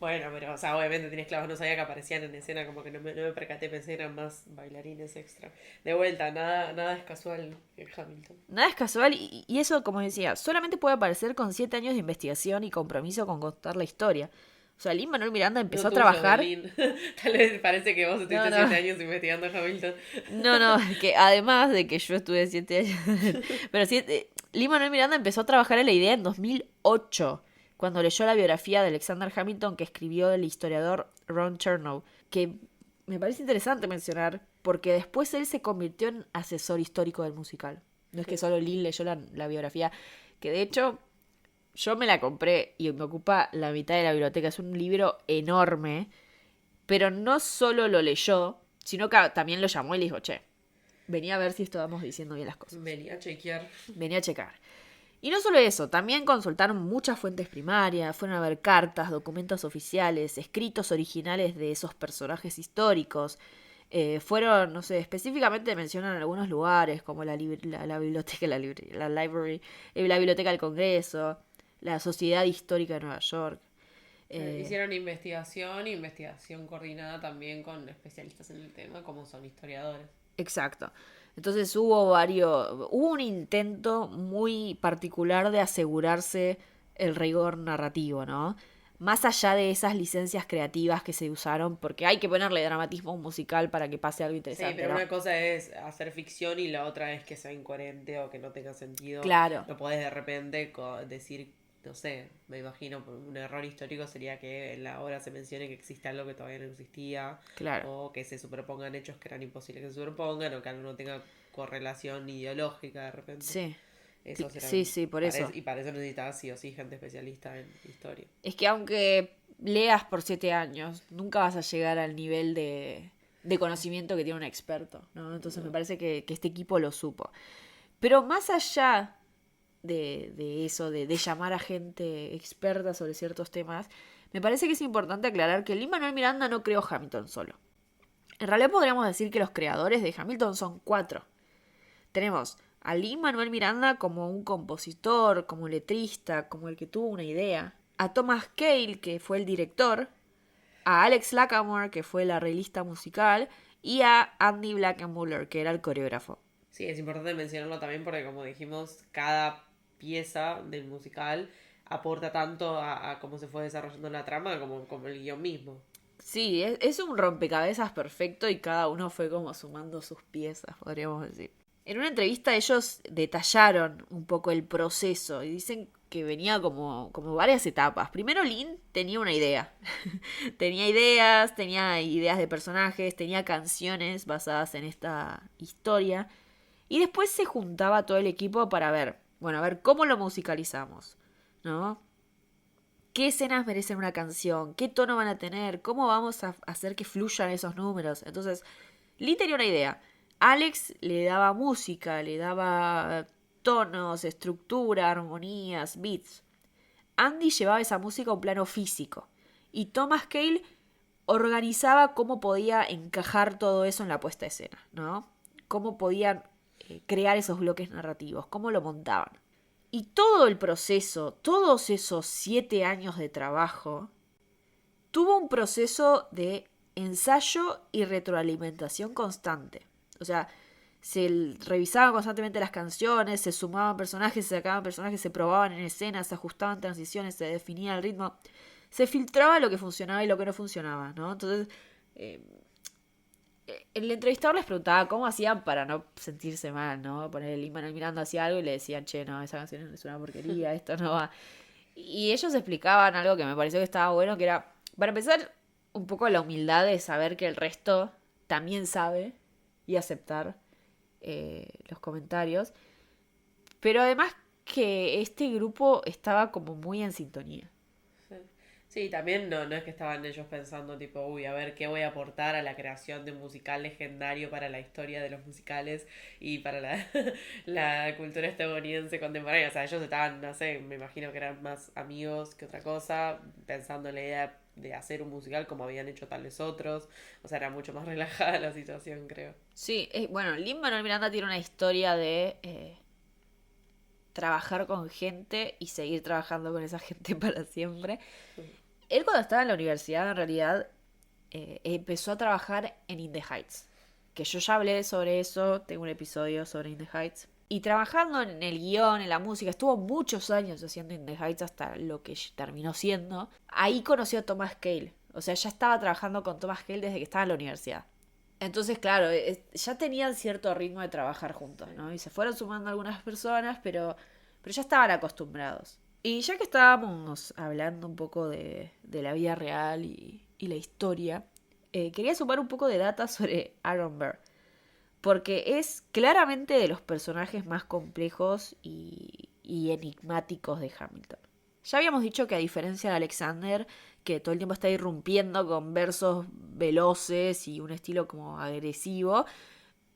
Bueno, pero, o sea, obviamente tiene esclavos, no sabía que aparecían en escena, como que no me percaté, pensé que eran más bailarines extra. De vuelta, nada es casual en Hamilton. Nada es casual y eso, como decía, solamente puede aparecer con 7 años de investigación y compromiso con contar la historia. O sea, Lin-Manuel Miranda empezó No a tuyo, trabajar... Belín. Tal vez parece que vos No, estuviste no, 7 años investigando a Hamilton. no, que además de que yo estuve 7 años... Pero Lin-Manuel Miranda empezó a trabajar en la idea en 2008, cuando leyó la biografía de Alexander Hamilton que escribió el historiador Ron Chernow, que me parece interesante mencionar, porque después él se convirtió en asesor histórico del musical. No es que solo Lin leyó la biografía, que de hecho yo me la compré y me ocupa la mitad de la biblioteca. Es un libro enorme, pero no solo lo leyó, sino que también lo llamó y le dijo, che, venía a ver si estábamos diciendo bien las cosas. Venía a chequear. Venía a checar. Y no solo eso, también consultaron muchas fuentes primarias, fueron a ver cartas, documentos oficiales, escritos originales de esos personajes históricos. Fueron, no sé, específicamente mencionan algunos lugares como la biblioteca, la library, la biblioteca del Congreso, la Sociedad Histórica de Nueva York. Hicieron investigación coordinada también con especialistas en el tema, como son historiadores. Exacto. Entonces hubo un intento muy particular de asegurarse el rigor narrativo, ¿no? Más allá de esas licencias creativas que se usaron, porque hay que ponerle dramatismo a un musical para que pase algo Sí, interesante, pero ¿no? una cosa es hacer ficción y la otra es que sea incoherente o que no tenga sentido. Claro, No podés de repente decir, no sé, me imagino, un error histórico sería que en la obra se mencione que existe algo que todavía no existía, claro. o que se superpongan hechos que eran imposibles que se superpongan, o que algo no tenga correlación ideológica de repente. Sí. Esos eran, Sí, por eso. y para eso necesitas sí o sí gente especialista en historia. Es que aunque leas por 7 años, nunca vas a llegar al nivel de conocimiento que tiene un experto, ¿no? Entonces me No. parece que este equipo lo supo. Pero más allá de eso, de llamar a gente experta sobre ciertos temas, me parece que es importante aclarar que Lin-Manuel Miranda no creó Hamilton solo. En realidad podríamos decir que los creadores de Hamilton son 4. Tenemos a Lin-Manuel Miranda como un compositor, como letrista, como el que tuvo una idea. A Thomas Cale, que fue el director. A Alex Lacamoire, que fue el arreglista musical. Y a Andy Blackenmuller, que era el coreógrafo. Sí, es importante mencionarlo también porque como dijimos, cada pieza del musical aporta tanto a cómo se fue desarrollando la trama como el guión mismo. Sí, es un rompecabezas perfecto y cada uno fue como sumando sus piezas, podríamos decir. En una entrevista ellos detallaron un poco el proceso y dicen que venía como varias etapas. Primero Lin tenía una idea. tenía ideas de personajes, tenía canciones basadas en esta historia. Y después se juntaba todo el equipo para ver, bueno, a ver cómo lo musicalizamos, ¿no? ¿Qué escenas merecen una canción? ¿Qué tono van a tener? ¿Cómo vamos a hacer que fluyan esos números? Entonces, Lee tenía una idea. Alex le daba música, le daba tonos, estructura, armonías, beats. Andy llevaba esa música a un plano físico. Y Thomas Cale organizaba cómo podía encajar todo eso en la puesta a escena, ¿no? Cómo podían crear esos bloques narrativos, cómo lo montaban. Y todo el proceso, todos esos 7 años de trabajo, tuvo un proceso de ensayo y retroalimentación constante. O sea, se revisaban constantemente las canciones, se sumaban personajes, se sacaban personajes, se probaban en escenas, se ajustaban transiciones, se definía el ritmo. Se filtraba lo que funcionaba y lo que no funcionaba, ¿no? Entonces, el entrevistador les preguntaba cómo hacían para no sentirse mal, ¿no? Poner el Lin-Manuel Miranda hacía algo y le decían, che, no, esa canción es una porquería, esto no va. Y ellos explicaban algo que me pareció que estaba bueno, que era, para empezar, un poco la humildad de saber que el resto también sabe y aceptar los comentarios. Pero además que este grupo estaba como muy en sintonía. Sí, también no es que estaban ellos pensando tipo, uy, a ver qué voy a aportar a la creación de un musical legendario para la historia de los musicales y para la, la cultura estadounidense contemporánea. O sea, ellos estaban, no sé, me imagino que eran más amigos que otra cosa, pensando en la idea de hacer un musical como habían hecho tal vez otros. O sea, era mucho más relajada la situación, creo. Sí, bueno, Lin-Manuel Miranda tiene una historia de trabajar con gente y seguir trabajando con esa gente para siempre. Él cuando estaba en la universidad, en realidad, empezó a trabajar en In the Heights. Que yo ya hablé sobre eso, tengo un episodio sobre In the Heights. Y trabajando en el guión, en la música, estuvo muchos años haciendo In the Heights hasta lo que terminó siendo. Ahí conoció a Thomas Cale. O sea, ya estaba trabajando con Thomas Cale desde que estaba en la universidad. Entonces, claro, ya tenían cierto ritmo de trabajar juntos, ¿no? Y se fueron sumando algunas personas, pero ya estaban acostumbrados. Y ya que estábamos hablando un poco de la vida real y la historia, quería sumar un poco de data sobre Aaron Burr. Porque es claramente de los personajes más complejos y enigmáticos de Hamilton. Ya habíamos dicho que a diferencia de Alexander, que todo el tiempo está irrumpiendo con versos veloces y un estilo como agresivo,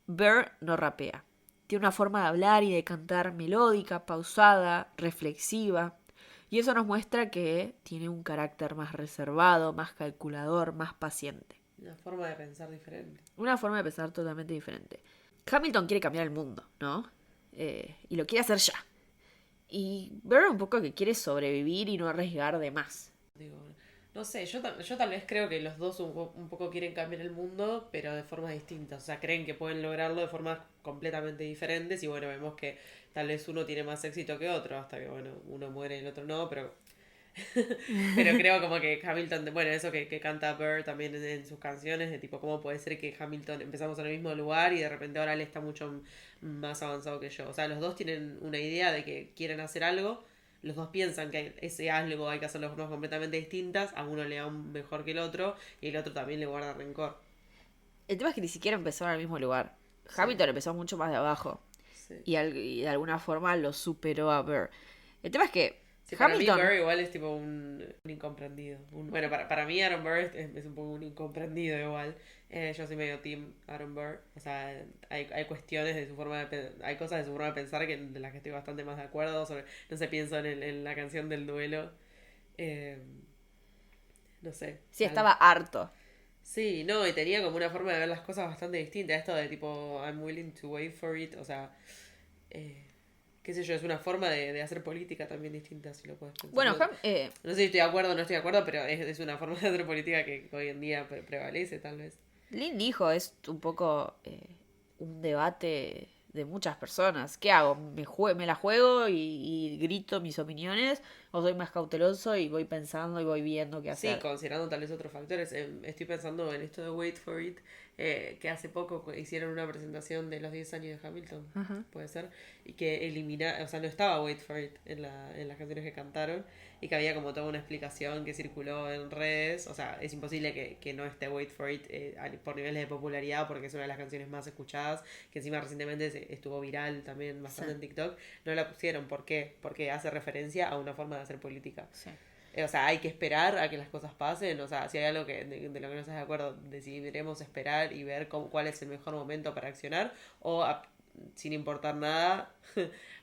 Burr no rapea. Tiene una forma de hablar y de cantar melódica, pausada, reflexiva. Y eso nos muestra que tiene un carácter más reservado, más calculador, más paciente. Una forma de pensar diferente. Una forma de pensar totalmente diferente. Hamilton quiere cambiar el mundo, ¿no? Y lo quiere hacer ya. Y Burr un poco que quiere sobrevivir y no arriesgar de más. Digo, no sé, yo tal vez creo que los dos un poco quieren cambiar el mundo, pero de formas distintas. O sea, creen que pueden lograrlo de formas completamente diferentes y bueno, vemos que tal vez uno tiene más éxito que otro, hasta que bueno, uno muere y el otro no, pero pero creo como que Hamilton, bueno, eso que canta Burr también en sus canciones, de tipo, ¿cómo puede ser que Hamilton empezamos en el mismo lugar y de repente ahora él está mucho más avanzado que yo? O sea, los dos tienen una idea de que quieren hacer algo, los dos piensan que ese algo hay que hacerlo de formas completamente distintas, a uno le va mejor que el otro y el otro también le guarda rencor. El tema es que ni siquiera empezaron al mismo lugar. Sí, Hamilton empezó mucho más de abajo. sí. Y de alguna forma lo superó a Burr. El tema es que Sí, para mí Hamilton... Burr igual es tipo un incomprendido. Bueno, para mí Aaron Burr es un poco un incomprendido igual. Yo soy medio team Aaron Burr. O sea, hay cuestiones de su forma hay cosas de su forma de pensar de las que estoy bastante más de acuerdo. No sé, pienso en la canción del duelo. Eh, no sé. Sí, estaba harto. Sí, no, y tenía como una forma de ver las cosas bastante distinta. Esto de tipo, I'm willing to wait for it. O sea, eh, qué sé yo, es una forma de hacer política también distinta, si lo puedes pensar. Bueno, No, no sé si estoy de acuerdo o no estoy de acuerdo, pero es una forma de hacer política que hoy en día prevalece, tal vez. Lynn dijo, es un poco un debate de muchas personas. ¿Qué hago? ¿Me la juego y grito mis opiniones? ¿O soy más cauteloso y voy pensando y voy viendo qué Sí, hacer? considerando tal vez otros factores. Estoy pensando en esto de Wait for It, que hace poco hicieron una presentación de los 10 años de Hamilton, Ajá. puede ser, y que o sea, no estaba Wait for It en las canciones que cantaron, y que había como toda una explicación que circuló en redes. O sea, es imposible que no esté Wait for It por niveles de popularidad, porque es una de las canciones más escuchadas, que encima recientemente estuvo viral también bastante Sí. en TikTok. No la pusieron, ¿por qué? Porque hace referencia a una forma de hacer política. Sí. O sea, hay que esperar a que las cosas pasen. O sea, si hay algo de lo que no estás de acuerdo, decidiremos esperar y ver cuál es el mejor momento para accionar. O sin importar nada,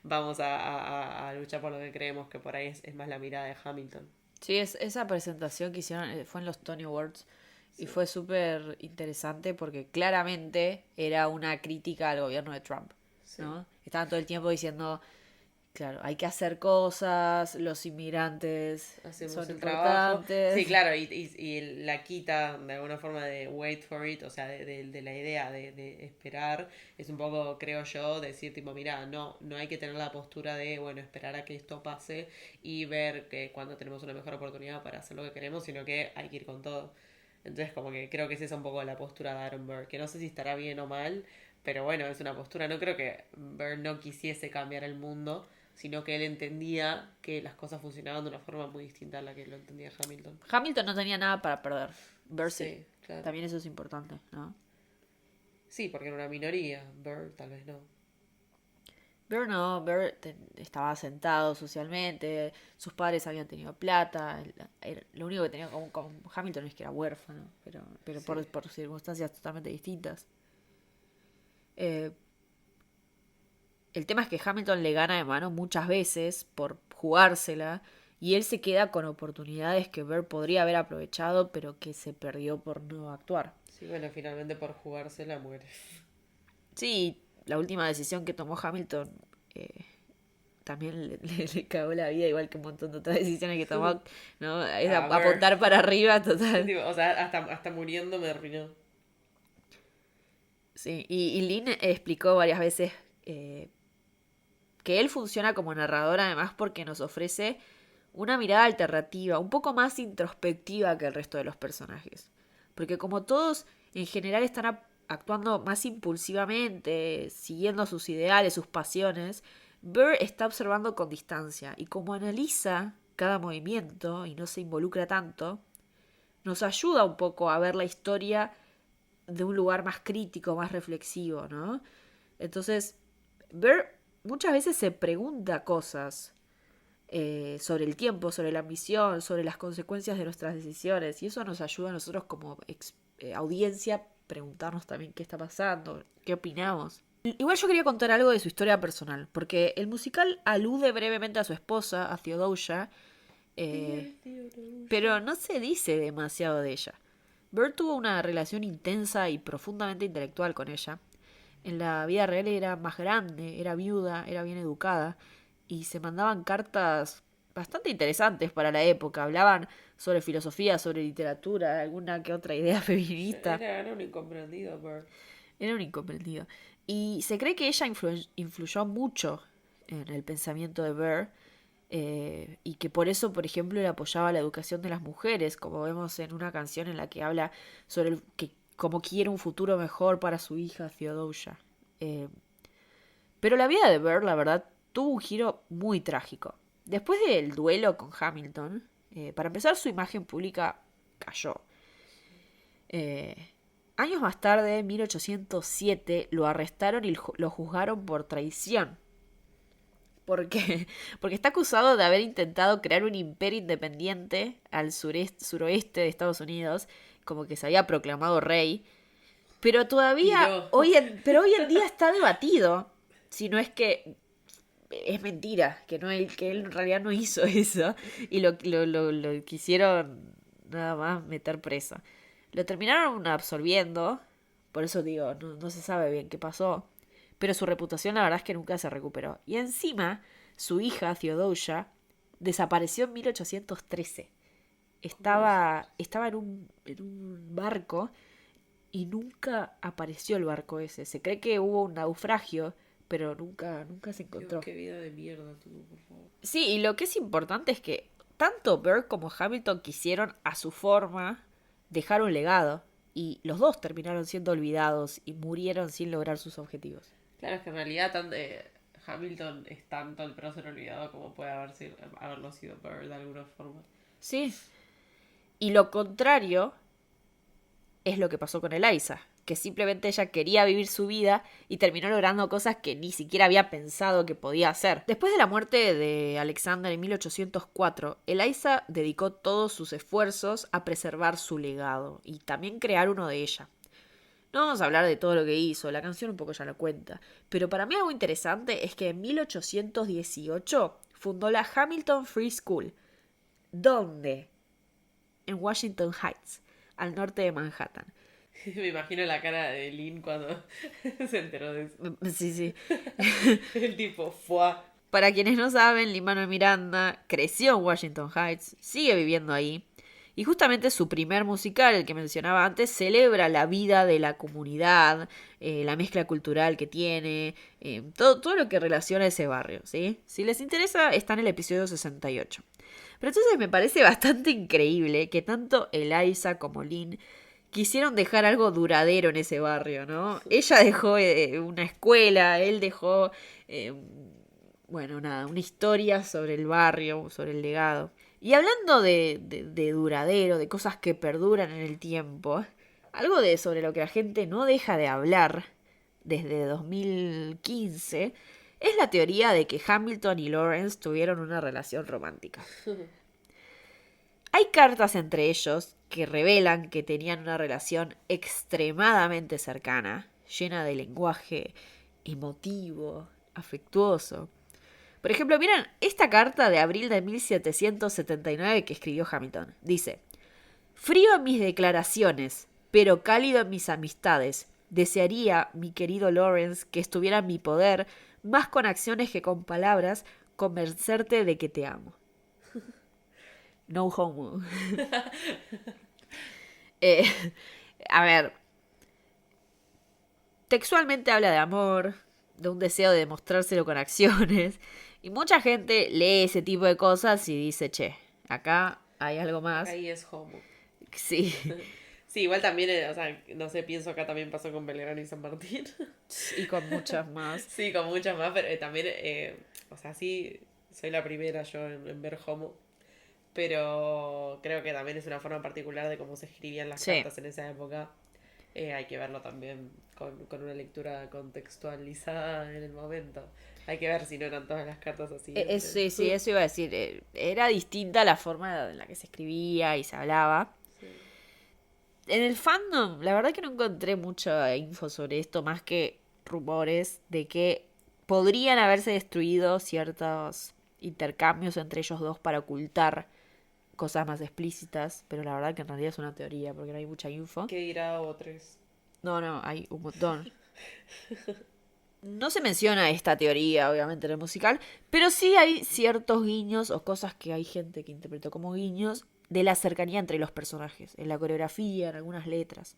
vamos a luchar por lo que creemos, que por ahí es más la mirada de Hamilton. Sí, esa presentación que hicieron fue en los Tony Awards y Sí, fue súper interesante porque claramente era una crítica al gobierno de Trump, sí. ¿no? Estaban todo el tiempo diciendo, claro, hay que hacer cosas, los inmigrantes Hacemos son el trabajo. Sí, importantes. claro, y la quita de alguna forma de wait for it, o sea, de la idea de esperar, es un poco, creo yo, decir tipo, mira, no hay que tener la postura de, bueno, esperar a que esto pase y ver que cuando tenemos una mejor oportunidad para hacer lo que queremos, sino que hay que ir con todo. Entonces, como que creo que es esa un poco la postura de Aaron Burr, que no sé si estará bien o mal, pero bueno, es una postura. No creo que Burr no quisiese cambiar el mundo, sino que él entendía que las cosas funcionaban de una forma muy distinta a la que lo entendía Hamilton. Hamilton no tenía nada para perder. Bercy. Sí, claro. También eso es importante, ¿no? Sí, porque era una minoría, Burr tal vez no. Burr no, Burr estaba sentado socialmente, sus padres habían tenido plata, lo único que tenía con Hamilton es que era huérfano, pero Sí. por circunstancias totalmente distintas. Eh, el tema es que Hamilton le gana de mano muchas veces por jugársela y él se queda con oportunidades que Burr podría haber aprovechado pero que se perdió por no actuar. Sí, bueno, finalmente por jugársela muere. Sí, la última decisión que tomó Hamilton también le cagó la vida, igual que un montón de otras decisiones que tomó, ¿no? Es A ver. apuntar para arriba, total. Tipo, o sea, hasta muriendo me arruinó. Sí, y Lynn explicó varias veces que él funciona como narrador además porque nos ofrece una mirada alternativa, un poco más introspectiva que el resto de los personajes. Porque como todos en general están actuando más impulsivamente, siguiendo sus ideales, sus pasiones, Burr está observando con distancia y como analiza cada movimiento y no se involucra tanto, nos ayuda un poco a ver la historia de un lugar más crítico, más reflexivo, ¿no? Entonces, Burr muchas veces se pregunta cosas sobre el tiempo, sobre la ambición, sobre las consecuencias de nuestras decisiones. Y eso nos ayuda a nosotros como audiencia preguntarnos también qué está pasando, qué opinamos. Igual yo quería contar algo de su historia personal, porque el musical alude brevemente a su esposa, a Theodosia, pero no se dice demasiado de ella. Burr tuvo una relación intensa y profundamente intelectual con ella. En la vida real era más grande, era viuda, era bien educada y se mandaban cartas bastante interesantes para la época. Hablaban sobre filosofía, sobre literatura, alguna que otra idea feminista. Era un incomprendido, Bird. Era un incomprendido. Y se cree que ella influyó mucho en el pensamiento de Burr y que por eso, por ejemplo, él apoyaba la educación de las mujeres, como vemos en una canción en la que habla sobre que como quiere un futuro mejor para su hija Theodosia. Pero la vida de Burr, la verdad, tuvo un giro muy trágico. Después del duelo con Hamilton, para empezar, su imagen pública cayó. Años más tarde, en 1807, lo arrestaron y lo juzgaron por traición. Porque está acusado de haber intentado crear un imperio independiente al suroeste de Estados Unidos, como que se había proclamado rey. Pero todavía, hoy en día está debatido. Si no es que es mentira, que él en realidad no hizo eso. Y lo quisieron nada más meter preso. Lo terminaron absolviendo. Por eso digo, no se sabe bien qué pasó. Pero su reputación la verdad es que nunca se recuperó. Y encima, su hija, Theodosia, desapareció en 1813. Estaba en un barco y nunca apareció el barco ese. Se cree que hubo un naufragio, pero nunca se encontró. Dios, qué vida de mierda tuvo, por favor. Sí, y lo que es importante es que tanto Burr como Hamilton quisieron, a su forma, dejar un legado. Y los dos terminaron siendo olvidados y murieron sin lograr sus objetivos. Claro, es que en realidad Hamilton es tanto el prócer olvidado como puede haberlo sido Bird de alguna forma. Sí. Y lo contrario es lo que pasó con Eliza, que simplemente ella quería vivir su vida y terminó logrando cosas que ni siquiera había pensado que podía hacer. Después de la muerte de Alexander en 1804, Eliza dedicó todos sus esfuerzos a preservar su legado y también crear uno de ella. No vamos a hablar de todo lo que hizo, la canción un poco ya lo cuenta, pero para mí algo interesante es que en 1818 fundó la Hamilton Free School. ¿Dónde? En Washington Heights, al norte de Manhattan. Me imagino la cara de Lynn cuando se enteró de eso. Sí. El tipo, ¡fua! Para quienes no saben, Lin-Manuel Miranda creció en Washington Heights, sigue viviendo ahí. Y justamente su primer musical, el que mencionaba antes, celebra la vida de la comunidad, la mezcla cultural que tiene, todo lo que relaciona ese barrio, ¿sí? Si les interesa, está en el episodio 68. Pero entonces me parece bastante increíble que tanto Eliza como Lynn quisieron dejar algo duradero en ese barrio, ¿no? Ella dejó una escuela, él dejó, una historia sobre el barrio, sobre el legado. Y hablando de duradero, de cosas que perduran en el tiempo, algo sobre lo que la gente no deja de hablar desde 2015 es la teoría de que Hamilton y Lawrence tuvieron una relación romántica. Hay cartas entre ellos que revelan que tenían una relación extremadamente cercana, llena de lenguaje emotivo, afectuoso. Por ejemplo, miren esta carta de abril de 1779 que escribió Hamilton. Dice: frío en mis declaraciones, pero cálido en mis amistades. Desearía, mi querido Lawrence, que estuviera en mi poder, más con acciones que con palabras, convencerte de que te amo. No homo. A ver, textualmente habla de amor, de un deseo de demostrárselo con acciones, y mucha gente lee ese tipo de cosas y dice, che, acá hay algo más. Ahí es homo. Sí. Sí, igual también, o sea, no sé, pienso acá también pasó con Belgrano y San Martín. Y con muchas más. Sí, con muchas más, pero también, o sea, sí, soy la primera yo en ver homo. Pero creo que también es una forma particular de cómo se escribían las cartas en esa época. Hay que verlo también con una lectura contextualizada en el momento. Hay que ver si no eran todas las cartas así. Sí, eso iba a decir. Era distinta la forma en la que se escribía y se hablaba. Sí. En el fandom, la verdad que no encontré mucha info sobre esto, más que rumores de que podrían haberse destruido ciertos intercambios entre ellos dos para ocultar cosas más explícitas, pero la verdad que en realidad es una teoría porque no hay mucha info. ¿Qué dirá O3? No, hay un montón. No se menciona esta teoría, obviamente, en el musical, pero sí hay ciertos guiños o cosas que hay gente que interpretó como guiños de la cercanía entre los personajes, en la coreografía, en algunas letras.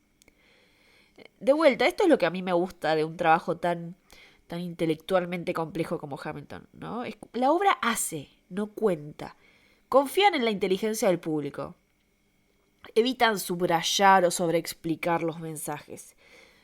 De vuelta, esto es lo que a mí me gusta de un trabajo tan intelectualmente complejo como Hamilton, ¿no? La obra hace, no cuenta. Confían en la inteligencia del público. Evitan subrayar o sobreexplicar los mensajes.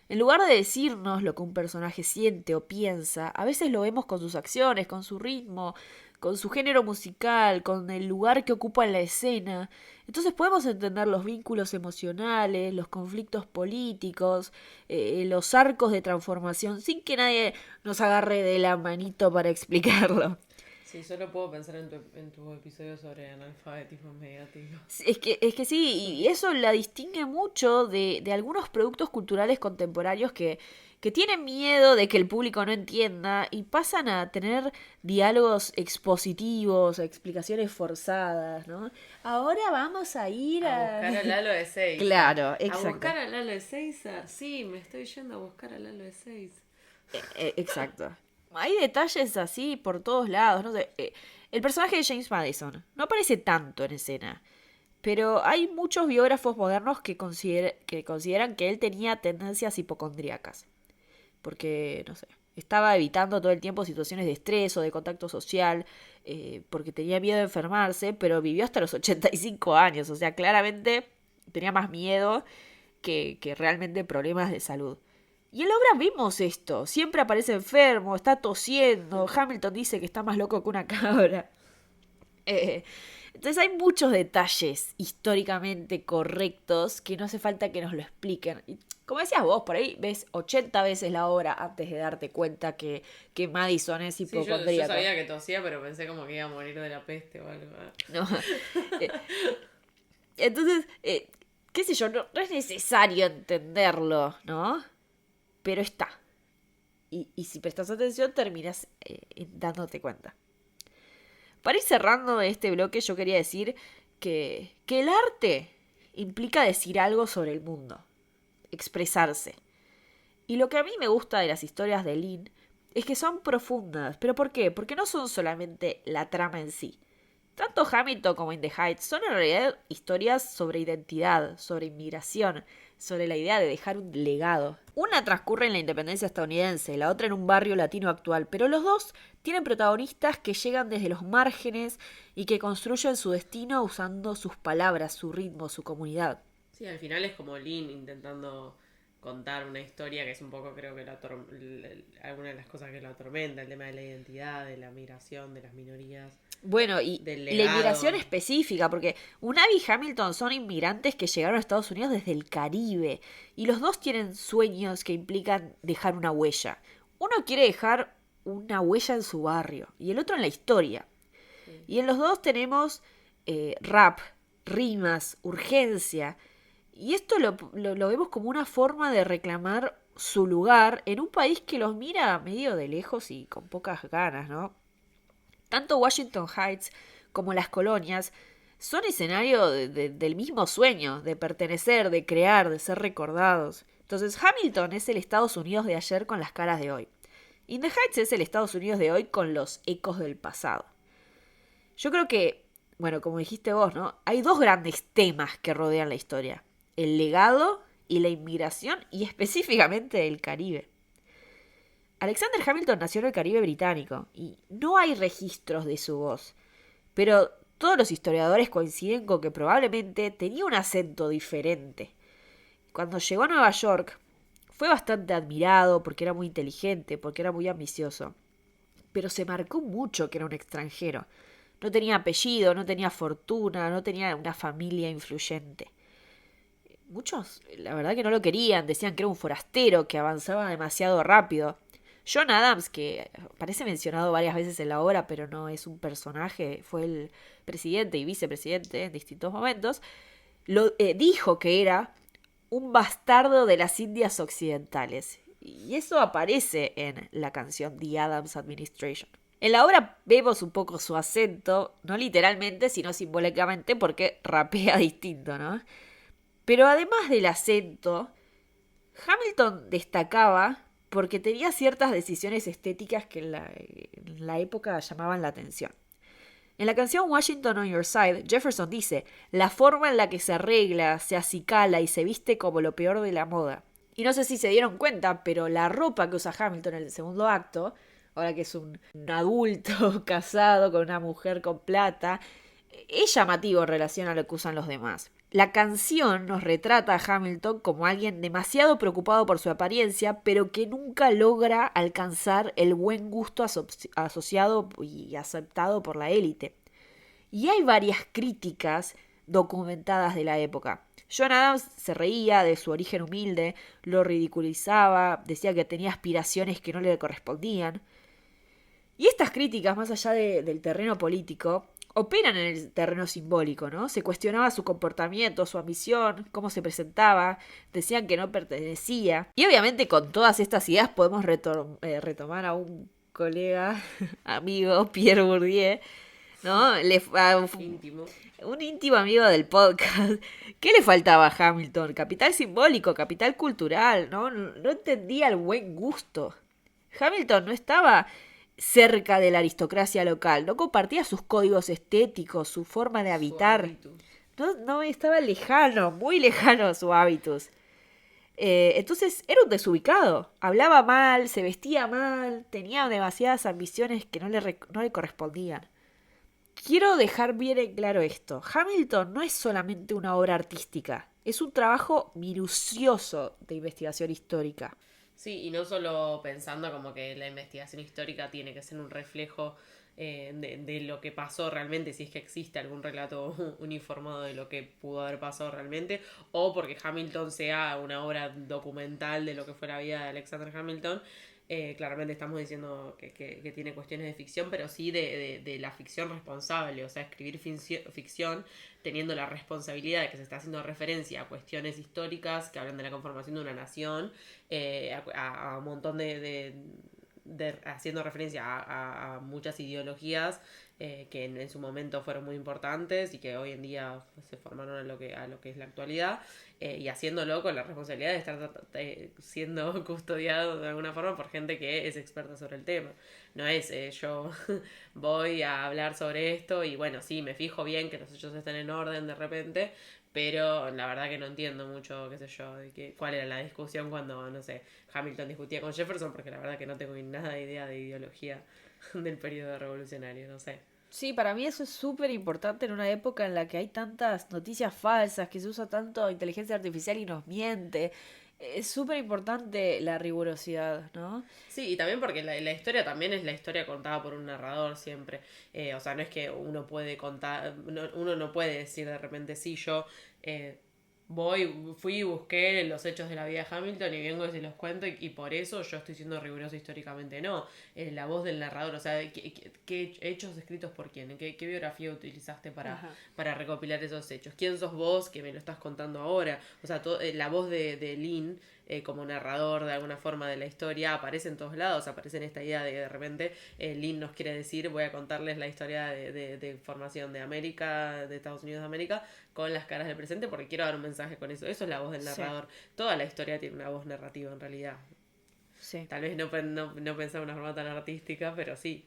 En lugar de decirnos lo que un personaje siente o piensa, a veces lo vemos con sus acciones, con su ritmo, con su género musical, con el lugar que ocupa en la escena. Entonces podemos entender los vínculos emocionales, los conflictos políticos, los arcos de transformación, sin que nadie nos agarre de la manito para explicarlo. Sí, solo puedo pensar en tu episodio sobre analfabetismo mediático. Es que sí, y eso la distingue mucho de algunos productos culturales contemporáneos que tienen miedo de que el público no entienda y pasan a tener diálogos expositivos, explicaciones forzadas, ¿no? Ahora vamos a ir a buscar a Lalo de Seiza. Claro, exacto. A buscar a Lalo de Seiza. Sí, me estoy yendo a buscar a Lalo de Seiza. Exacto. Hay detalles así por todos lados, no sé. El personaje de James Madison no aparece tanto en escena, pero hay muchos biógrafos modernos que consideran que él tenía tendencias hipocondríacas. Porque, no sé, estaba evitando todo el tiempo situaciones de estrés o de contacto social, porque tenía miedo de enfermarse, pero vivió hasta los 85 años. O sea, claramente tenía más miedo que realmente problemas de salud. Y en la obra vimos esto. Siempre aparece enfermo, está tosiendo. Hamilton dice que está más loco que una cabra. Entonces hay muchos detalles históricamente correctos que no hace falta que nos lo expliquen. Y como decías vos, por ahí ves 80 veces la obra antes de darte cuenta que Madison es hipocondríaco. Sí, yo sabía que tosía, pero pensé como que iba a morir de la peste o algo. No. Entonces, qué sé yo, no es necesario entenderlo, ¿no? Pero está. Y si prestas atención, terminas dándote cuenta. Para ir cerrando este bloque, yo quería decir que el arte implica decir algo sobre el mundo. Expresarse. Y lo que a mí me gusta de las historias de Lynn es que son profundas. ¿Pero por qué? Porque no son solamente la trama en sí. Tanto Hamilton como In the Heights son en realidad historias sobre identidad, sobre inmigración, sobre la idea de dejar un legado. Una transcurre en la independencia estadounidense, la otra en un barrio latino actual, pero los dos tienen protagonistas que llegan desde los márgenes y que construyen su destino usando sus palabras, su ritmo, su comunidad. Sí, al final es como Lynn intentando contar una historia que es un poco, creo que alguna de las cosas que lo atormenta, el tema de la identidad, de la migración, de las minorías. Bueno, y la inmigración específica, porque Unai y Hamilton son inmigrantes que llegaron a Estados Unidos desde el Caribe, y los dos tienen sueños que implican dejar una huella. Uno quiere dejar una huella en su barrio y el otro en la historia. Y en los dos tenemos rap, rimas, urgencia. Y esto lo vemos como una forma de reclamar su lugar en un país que los mira medio de lejos y con pocas ganas, ¿no? Tanto Washington Heights como las colonias son escenario del mismo sueño, de pertenecer, de crear, de ser recordados. Entonces Hamilton es el Estados Unidos de ayer con las caras de hoy. In the Heights es el Estados Unidos de hoy con los ecos del pasado. Yo creo que, bueno, como dijiste vos, ¿no? Hay dos grandes temas que rodean la historia. El legado y la inmigración, y específicamente el Caribe. Alexander Hamilton nació en el Caribe británico, y no hay registros de su voz. Pero todos los historiadores coinciden con que probablemente tenía un acento diferente. Cuando llegó a Nueva York, fue bastante admirado porque era muy inteligente, porque era muy ambicioso. Pero se marcó mucho que era un extranjero. No tenía apellido, no tenía fortuna, no tenía una familia influyente. Muchos, la verdad que no lo querían, decían que era un forastero, que avanzaba demasiado rápido. John Adams, que aparece mencionado varias veces en la obra, pero no es un personaje, fue el presidente y vicepresidente en distintos momentos, dijo que era un bastardo de las Indias Occidentales. Y eso aparece en la canción The Adams Administration. En la obra vemos un poco su acento, no literalmente, sino simbólicamente, porque rapea distinto, ¿no? Pero además del acento, Hamilton destacaba porque tenía ciertas decisiones estéticas que en la época llamaban la atención. En la canción Washington on Your Side, Jefferson dice: la forma en la que se arregla, se acicala y se viste como lo peor de la moda. Y no sé si se dieron cuenta, pero la ropa que usa Hamilton en el segundo acto, ahora que es un adulto casado con una mujer con plata, es llamativo en relación a lo que usan los demás. La canción nos retrata a Hamilton como alguien demasiado preocupado por su apariencia, pero que nunca logra alcanzar el buen gusto asociado y aceptado por la élite. Y hay varias críticas documentadas de la época. John Adams se reía de su origen humilde, lo ridiculizaba, decía que tenía aspiraciones que no le correspondían. Y estas críticas, más allá del terreno político, operan en el terreno simbólico, ¿no? Se cuestionaba su comportamiento, su ambición, cómo se presentaba, decían que no pertenecía. Y obviamente con todas estas ideas podemos retomar a un colega, amigo, Pierre Bourdieu, ¿no? Íntimo. Un íntimo amigo del podcast. ¿Qué le faltaba a Hamilton? Capital simbólico, capital cultural, ¿no? No entendía el buen gusto. Hamilton no estaba cerca de la aristocracia local, no compartía sus códigos estéticos, su forma de habitar. No, estaba lejano, muy lejano su hábitos. Entonces era un desubicado. Hablaba mal, se vestía mal, tenía demasiadas ambiciones que no le correspondían. Quiero dejar bien en claro esto. Hamilton no es solamente una obra artística, es un trabajo minucioso de investigación histórica. Sí, y no solo pensando como que la investigación histórica tiene que ser un reflejo de lo que pasó realmente, si es que existe algún relato uniformado de lo que pudo haber pasado realmente, o porque Hamilton sea una obra documental de lo que fue la vida de Alexander Hamilton. Claramente estamos diciendo que tiene cuestiones de ficción, pero sí de la ficción responsable, o sea, escribir ficción teniendo la responsabilidad de que se está haciendo referencia a cuestiones históricas que hablan de la conformación de una nación, a un montón haciendo referencia a muchas ideologías que en su momento fueron muy importantes y que hoy en día se formaron a lo que es la actualidad, y haciéndolo con la responsabilidad de estar siendo custodiado de alguna forma por gente que es experta sobre el tema. No es yo voy a hablar sobre esto y bueno, sí, me fijo bien que los hechos estén en orden de repente, pero la verdad que no entiendo mucho, qué sé yo, cuál era la discusión cuando, no sé, Hamilton discutía con Jefferson, porque la verdad que no tengo ni nada de idea de ideología del periodo revolucionario, no sé. Sí, para mí eso es súper importante en una época en la que hay tantas noticias falsas, que se usa tanto inteligencia artificial y nos miente. Es súper importante la rigurosidad, ¿no? Sí, y también porque la historia también es la historia contada por un narrador siempre. O sea, no es que uno puede contar, uno no puede decir de repente, sí, yo fui y busqué los hechos de la vida de Hamilton y vengo y se los cuento y por eso yo estoy siendo riguroso históricamente. No, la voz del narrador, o sea, ¿qué hechos escritos por quién? ¿Qué biografía utilizaste para recopilar esos hechos? ¿Quién sos vos que me lo estás contando ahora? O sea, la voz de Lynn como narrador de alguna forma de la historia aparece en todos lados, aparece en esta idea de repente Lynn nos quiere decir, voy a contarles la historia de formación de América, de Estados Unidos de América, con las caras del presente porque quiero dar un mensaje con eso. Eso es la voz del narrador. Toda la historia tiene una voz narrativa en realidad. Sí. Tal vez no pensar de una forma tan artística, pero sí.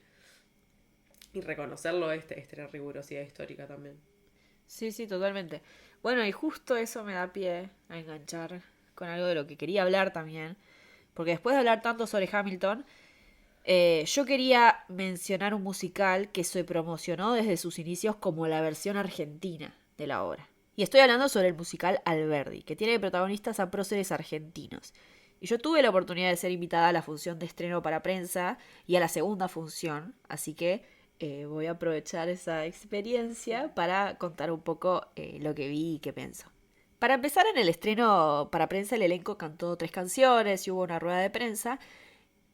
Y reconocerlo es tener rigurosidad histórica también. Sí, sí, totalmente. Bueno, y justo eso me da pie a enganchar con algo de lo que quería hablar también. Porque después de hablar tanto sobre Hamilton, yo quería mencionar un musical que se promocionó desde sus inicios como la versión argentina de la obra. Y estoy hablando sobre el musical Alberdi, que tiene de protagonistas a próceres argentinos. Y yo tuve la oportunidad de ser invitada a la función de estreno para prensa y a la segunda función, así que voy a aprovechar esa experiencia para contar un poco lo que vi y qué pienso. Para empezar, en el estreno para prensa el elenco cantó 3 canciones y hubo una rueda de prensa.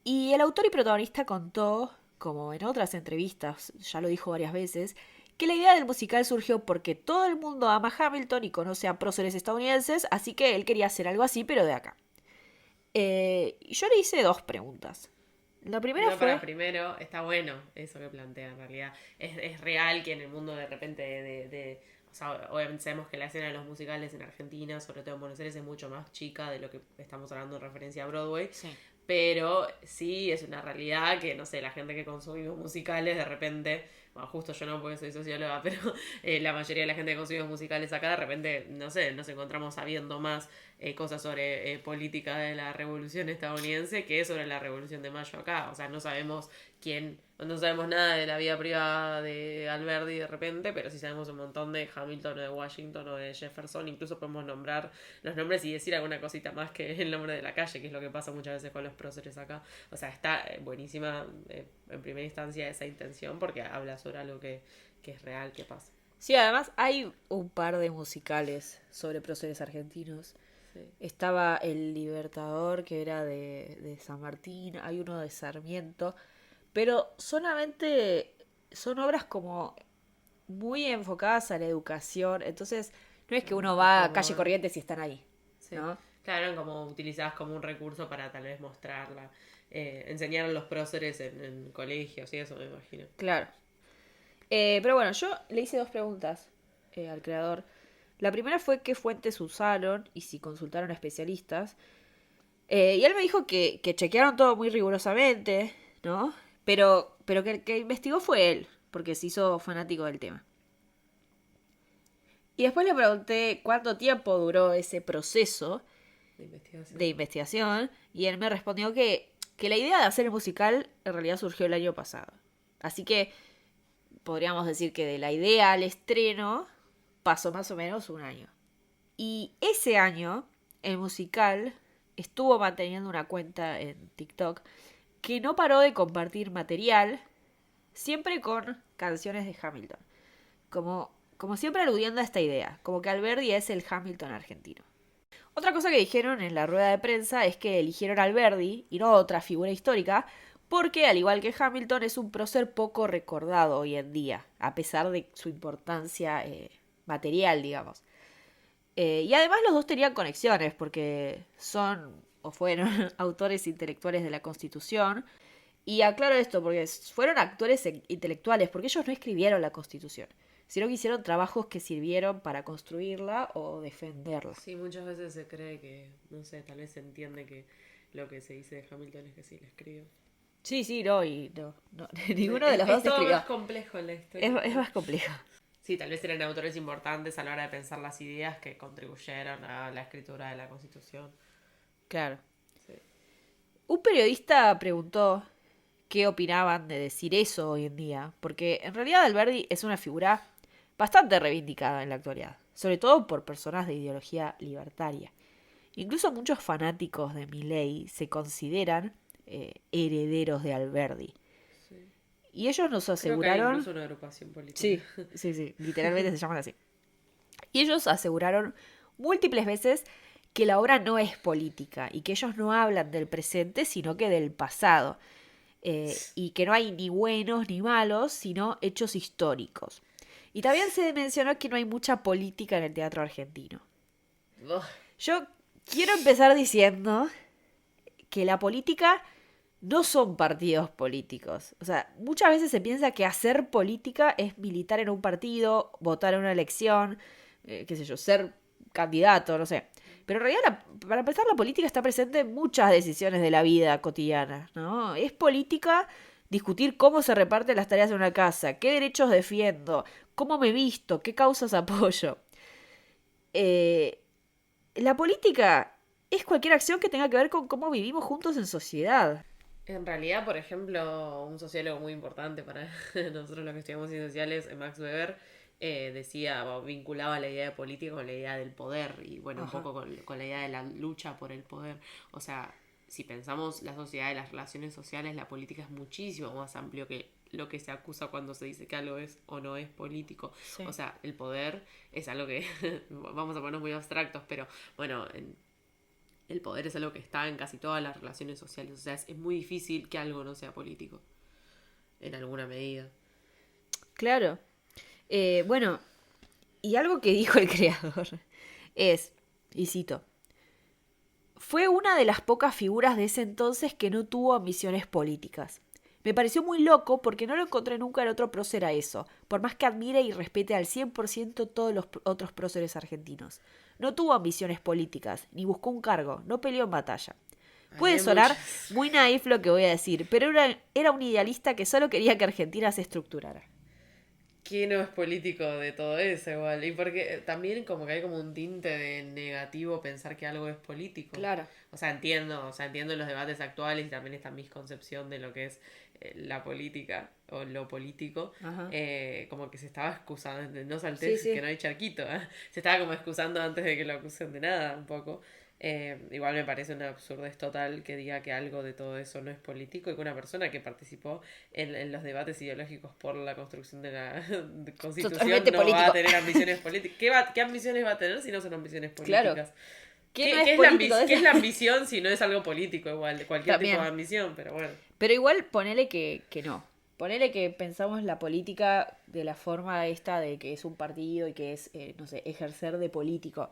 Y el autor y protagonista contó, como en otras entrevistas, ya lo dijo varias veces, que la idea del musical surgió porque todo el mundo ama a Hamilton y conoce a próceres estadounidenses, así que él quería hacer algo así, pero de acá. Yo le hice 2 preguntas. La primera fue... Para primero, está bueno eso que plantea en realidad. Es real que en el mundo de repente o sea, obviamente sabemos que la escena de los musicales en Argentina, sobre todo en Buenos Aires, es mucho más chica de lo que estamos hablando en referencia a Broadway. Sí. Pero sí es una realidad que, no sé, la gente que consumimos musicales de repente, bueno, justo yo no porque soy socióloga, pero la mayoría de la gente que consumimos musicales acá de repente, no sé, nos encontramos sabiendo más cosas sobre política de la revolución estadounidense que sobre la revolución de mayo acá. O sea, no sabemos no sabemos nada de la vida privada de Alberti de repente, pero sí sabemos un montón de Hamilton o de Washington o de Jefferson. Incluso podemos nombrar los nombres y decir alguna cosita más que el nombre de la calle, que es lo que pasa muchas veces con los próceres acá. O sea, está buenísima en primera instancia esa intención porque habla sobre algo que es real, que pasa. Sí, además hay un par de musicales sobre próceres argentinos. Sí. Estaba El Libertador, que era de San Martín, hay uno de Sarmiento, pero solamente son obras como muy enfocadas a la educación, entonces no es que uno va a Calle Corrientes y están ahí, sí. ¿no? Claro, como utilizadas como un recurso para tal vez mostrarla, enseñar a los próceres en colegios y eso me imagino. Claro. Pero bueno, yo le hice 2 preguntas al creador. La primera fue qué fuentes usaron y si consultaron a especialistas. Y él me dijo que chequearon todo muy rigurosamente, ¿no? Pero que el que investigó fue él, porque se hizo fanático del tema. Y después le pregunté cuánto tiempo duró ese proceso de investigación. Y él me respondió que la idea de hacer el musical en realidad surgió el año pasado. Así que podríamos decir que de la idea al estreno pasó más o menos un año. Y ese año, el musical estuvo manteniendo una cuenta en TikTok que no paró de compartir material, siempre con canciones de Hamilton. Como siempre aludiendo a esta idea, como que Alberdi es el Hamilton argentino. Otra cosa que dijeron en la rueda de prensa es que eligieron a Alberdi y no a otra figura histórica, porque al igual que Hamilton es un prócer poco recordado hoy en día, a pesar de su importancia material, digamos. Y además los dos tenían conexiones, porque son o fueron autores intelectuales de la Constitución. Y aclaro esto, porque fueron actores intelectuales, porque ellos no escribieron la Constitución, sino que hicieron trabajos que sirvieron para construirla o defenderla. Sí, muchas veces se cree que, no sé, tal vez se entiende que lo que se dice de Hamilton es que sí la escribió. Sí, no, ninguno de los dos escribió. Es más complejo en la historia. Es más complejo. Sí, tal vez eran autores importantes a la hora de pensar las ideas que contribuyeron a la escritura de la Constitución. Claro. Sí. Un periodista preguntó qué opinaban de decir eso hoy en día, porque en realidad Alberdi es una figura bastante reivindicada en la actualidad, sobre todo por personas de ideología libertaria. Incluso muchos fanáticos de Milei se consideran herederos de Alberdi. Sí. Y ellos nos aseguraron... Creo que hay incluso una agrupación política. Sí, literalmente se llaman así. Y ellos aseguraron múltiples veces que la obra no es política y que ellos no hablan del presente, sino que del pasado. Y que no hay ni buenos ni malos, sino hechos históricos. Y también se mencionó que no hay mucha política en el teatro argentino. Ugh. Yo quiero empezar diciendo que la política no son partidos políticos. O sea, muchas veces se piensa que hacer política es militar en un partido, votar en una elección, qué sé yo, ser candidato, no sé. Pero en realidad, para empezar, la política está presente en muchas decisiones de la vida cotidiana, ¿no? Es política discutir cómo se reparten las tareas de una casa, qué derechos defiendo, cómo me visto, qué causas apoyo. La política es cualquier acción que tenga que ver con cómo vivimos juntos en sociedad. En realidad, por ejemplo, un sociólogo muy importante para nosotros los que estudiamos ciencias sociales, Max Weber, decía, o vinculaba la idea de política con la idea del poder y bueno, Ajá. un poco con la idea de la lucha por el poder. O sea, si pensamos la sociedad y las relaciones sociales, la política es muchísimo más amplio que lo que se acusa cuando se dice que algo es o no es político. Sí. O sea, el poder es algo que vamos a ponernos muy abstractos, pero bueno, el poder es algo que está en casi todas las relaciones sociales. O sea, es muy difícil que algo no sea político, en alguna medida. Claro. Bueno, y algo que dijo el creador es, y cito, fue una de las pocas figuras de ese entonces que no tuvo ambiciones políticas. Me pareció muy loco porque no lo encontré nunca en otro prócer a eso, por más que admire y respete al 100% todos los otros próceres argentinos. No tuvo ambiciones políticas, ni buscó un cargo, no peleó en batalla. Puede Hay sonar muchas. muy naif lo que voy a decir, pero era un idealista que solo quería que Argentina se estructurara. ¿Quién no es político de todo eso igual? Y porque también como que hay como un tinte de negativo pensar que algo es político. Claro. O sea, entiendo los debates actuales y también esta misconcepción de lo que es la política o lo político. Ajá. Como que se estaba excusando, no saltes, Sí, sí. que no hay charquito. Se estaba como excusando antes de que lo acusen de nada, un poco. Igual me parece una absurdez total que diga que algo de todo eso no es político y que una persona que participó en los debates ideológicos por la construcción de la constitución Totalmente no va político. a tener ambiciones políticas. ¿Qué ambiciones va a tener si no son ambiciones Claro. políticas? ¿Qué no es es político de ¿qué es ese? la ambición si no es algo político igual? De cualquier También. tipo de ambición, pero bueno. Pero igual ponele que no. Ponele que pensamos la política de la forma esta de que es un partido y que es, no sé, ejercer de político.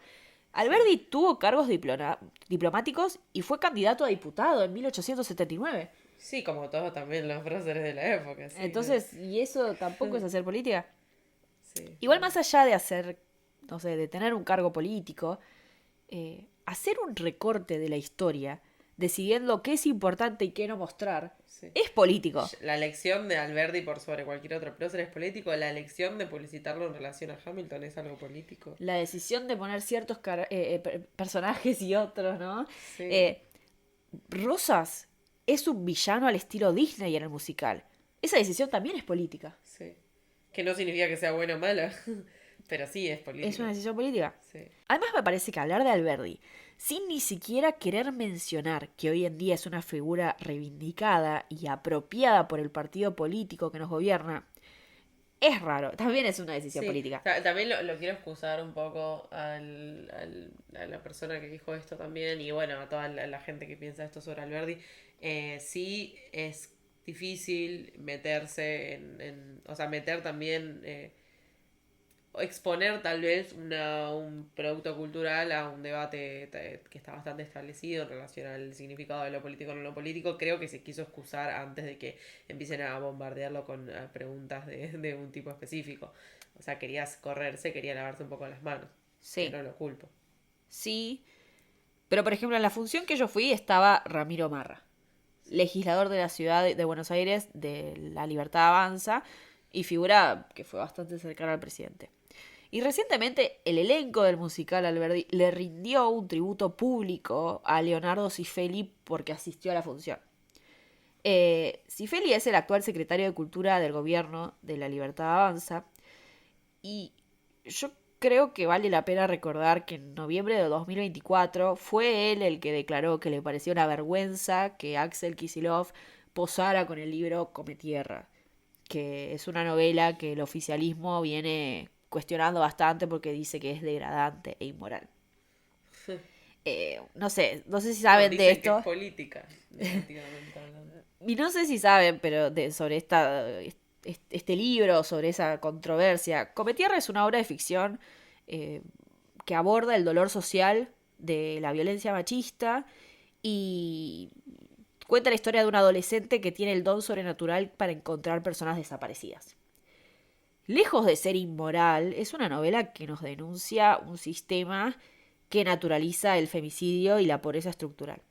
Alberdi tuvo cargos diplomáticos y fue candidato a diputado en 1879. Sí, como todos también los próceres de la época. Sí, Entonces, ¿y eso tampoco es hacer política? sí. Igual más allá de hacer, no sé, de tener un cargo político, hacer un recorte de la historia, decidiendo qué es importante y qué no mostrar, Sí. es político. La elección de Alberdi por sobre cualquier otro prócer es político. La elección de publicitarlo en relación a Hamilton es algo político. La decisión de poner ciertos personajes y otros, ¿no? Sí. Rosas es un villano al estilo Disney en el musical. Esa decisión también es política. Sí. Que no significa que sea buena o mala. Pero sí es político. Es una decisión política. Sí. Además me parece que hablar de Alberdi, sin ni siquiera querer mencionar que hoy en día es una figura reivindicada y apropiada por el partido político que nos gobierna, es raro. También es una decisión Sí, política. También lo quiero excusar un poco a la persona que dijo esto también y bueno, a toda la gente que piensa esto sobre Alberdi. Sí es difícil meterse o sea, meter también, exponer tal vez un producto cultural a un debate que está bastante establecido en relación al significado de lo político o no lo político. Creo que se quiso excusar antes de que empiecen a bombardearlo con preguntas de un tipo específico. O sea, quería lavarse un poco las manos. Sí. Que no lo culpo. Sí. Pero por ejemplo en la función que yo fui estaba Ramiro Marra, legislador de la ciudad de Buenos Aires de La Libertad Avanza y figura que fue bastante cercana al presidente. Y recientemente el elenco del musical Alberdi le rindió un tributo público a Leonardo Cifelli porque asistió a la función. Cifelli es el actual secretario de Cultura del gobierno de La Libertad Avanza y yo creo que vale la pena recordar que en noviembre de 2024 fue él el que declaró que le parecía una vergüenza que Axel Kicillof posara con el libro Come Tierra, que es una novela que el oficialismo viene cuestionando bastante porque dice que es degradante e inmoral. No sé si saben Dicen de que esto. es política, definitivamente hablando. Y no sé si saben, pero sobre este libro, sobre esa controversia. Cometierra es una obra de ficción eh, que aborda el dolor social de la violencia machista y cuenta la historia de un adolescente que tiene el don sobrenatural para encontrar personas desaparecidas. Lejos de ser inmoral, es una novela que nos denuncia un sistema que naturaliza el femicidio y la pobreza estructural.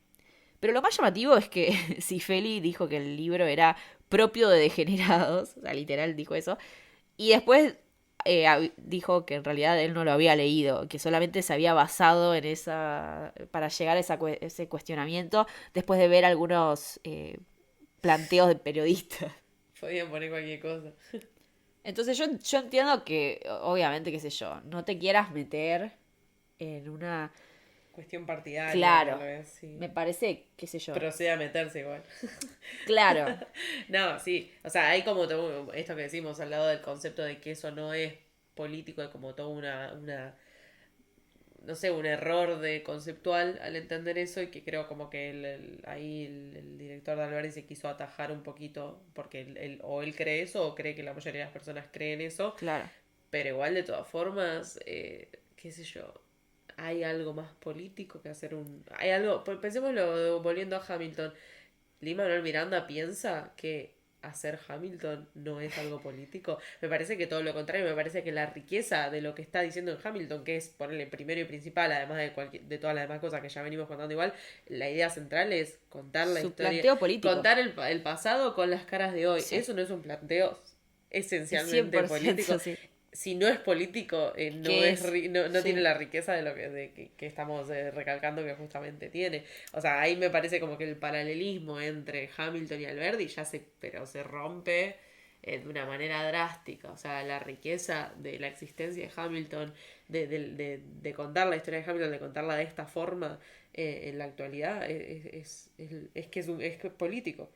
Pero lo más llamativo es que Cifeli dijo que el libro era propio de degenerados, o sea, literal dijo eso, y después dijo que en realidad él no lo había leído, que solamente se había basado en para llegar a ese cuestionamiento después de ver algunos planteos de periodistas. Podían poner cualquier cosa. Entonces yo entiendo que, obviamente, qué sé yo, no te quieras meter en una... Cuestión partidaria. Claro, Tal vez, sí. me parece, qué sé yo. Procede a meterse igual. Claro, No, sí. O sea, hay como todo esto que decimos al lado del concepto de que eso no es político, es como todo no sé, un error de conceptual al entender eso y que creo como que ahí el director de Alberti se quiso atajar un poquito porque o él cree eso o cree que la mayoría de las personas creen eso, claro. pero igual de todas formas, qué sé yo, hay algo más político que hacer Hay algo, pensémoslo volviendo a Hamilton. Lin-Manuel Miranda piensa que hacer Hamilton no es algo político. Me parece que todo lo contrario, me parece que la riqueza de lo que está diciendo en Hamilton, que es ponerle primero y principal, además de todas las demás cosas que ya venimos contando igual, la idea central es contar la Su historia, planteo político. contar el pasado con las caras de hoy. Sí. Eso no es un planteo esencialmente 100%, político. sí. Si no es político, no, ¿Qué es, es? no Sí. tiene la riqueza de lo que estamos recalcando que justamente tiene. O sea, ahí me parece como que el paralelismo entre Hamilton y Alberti pero se rompe de una manera drástica. O sea, la riqueza de la existencia de Hamilton, de contar la historia de Hamilton, de contarla de esta forma en la actualidad, es que es político.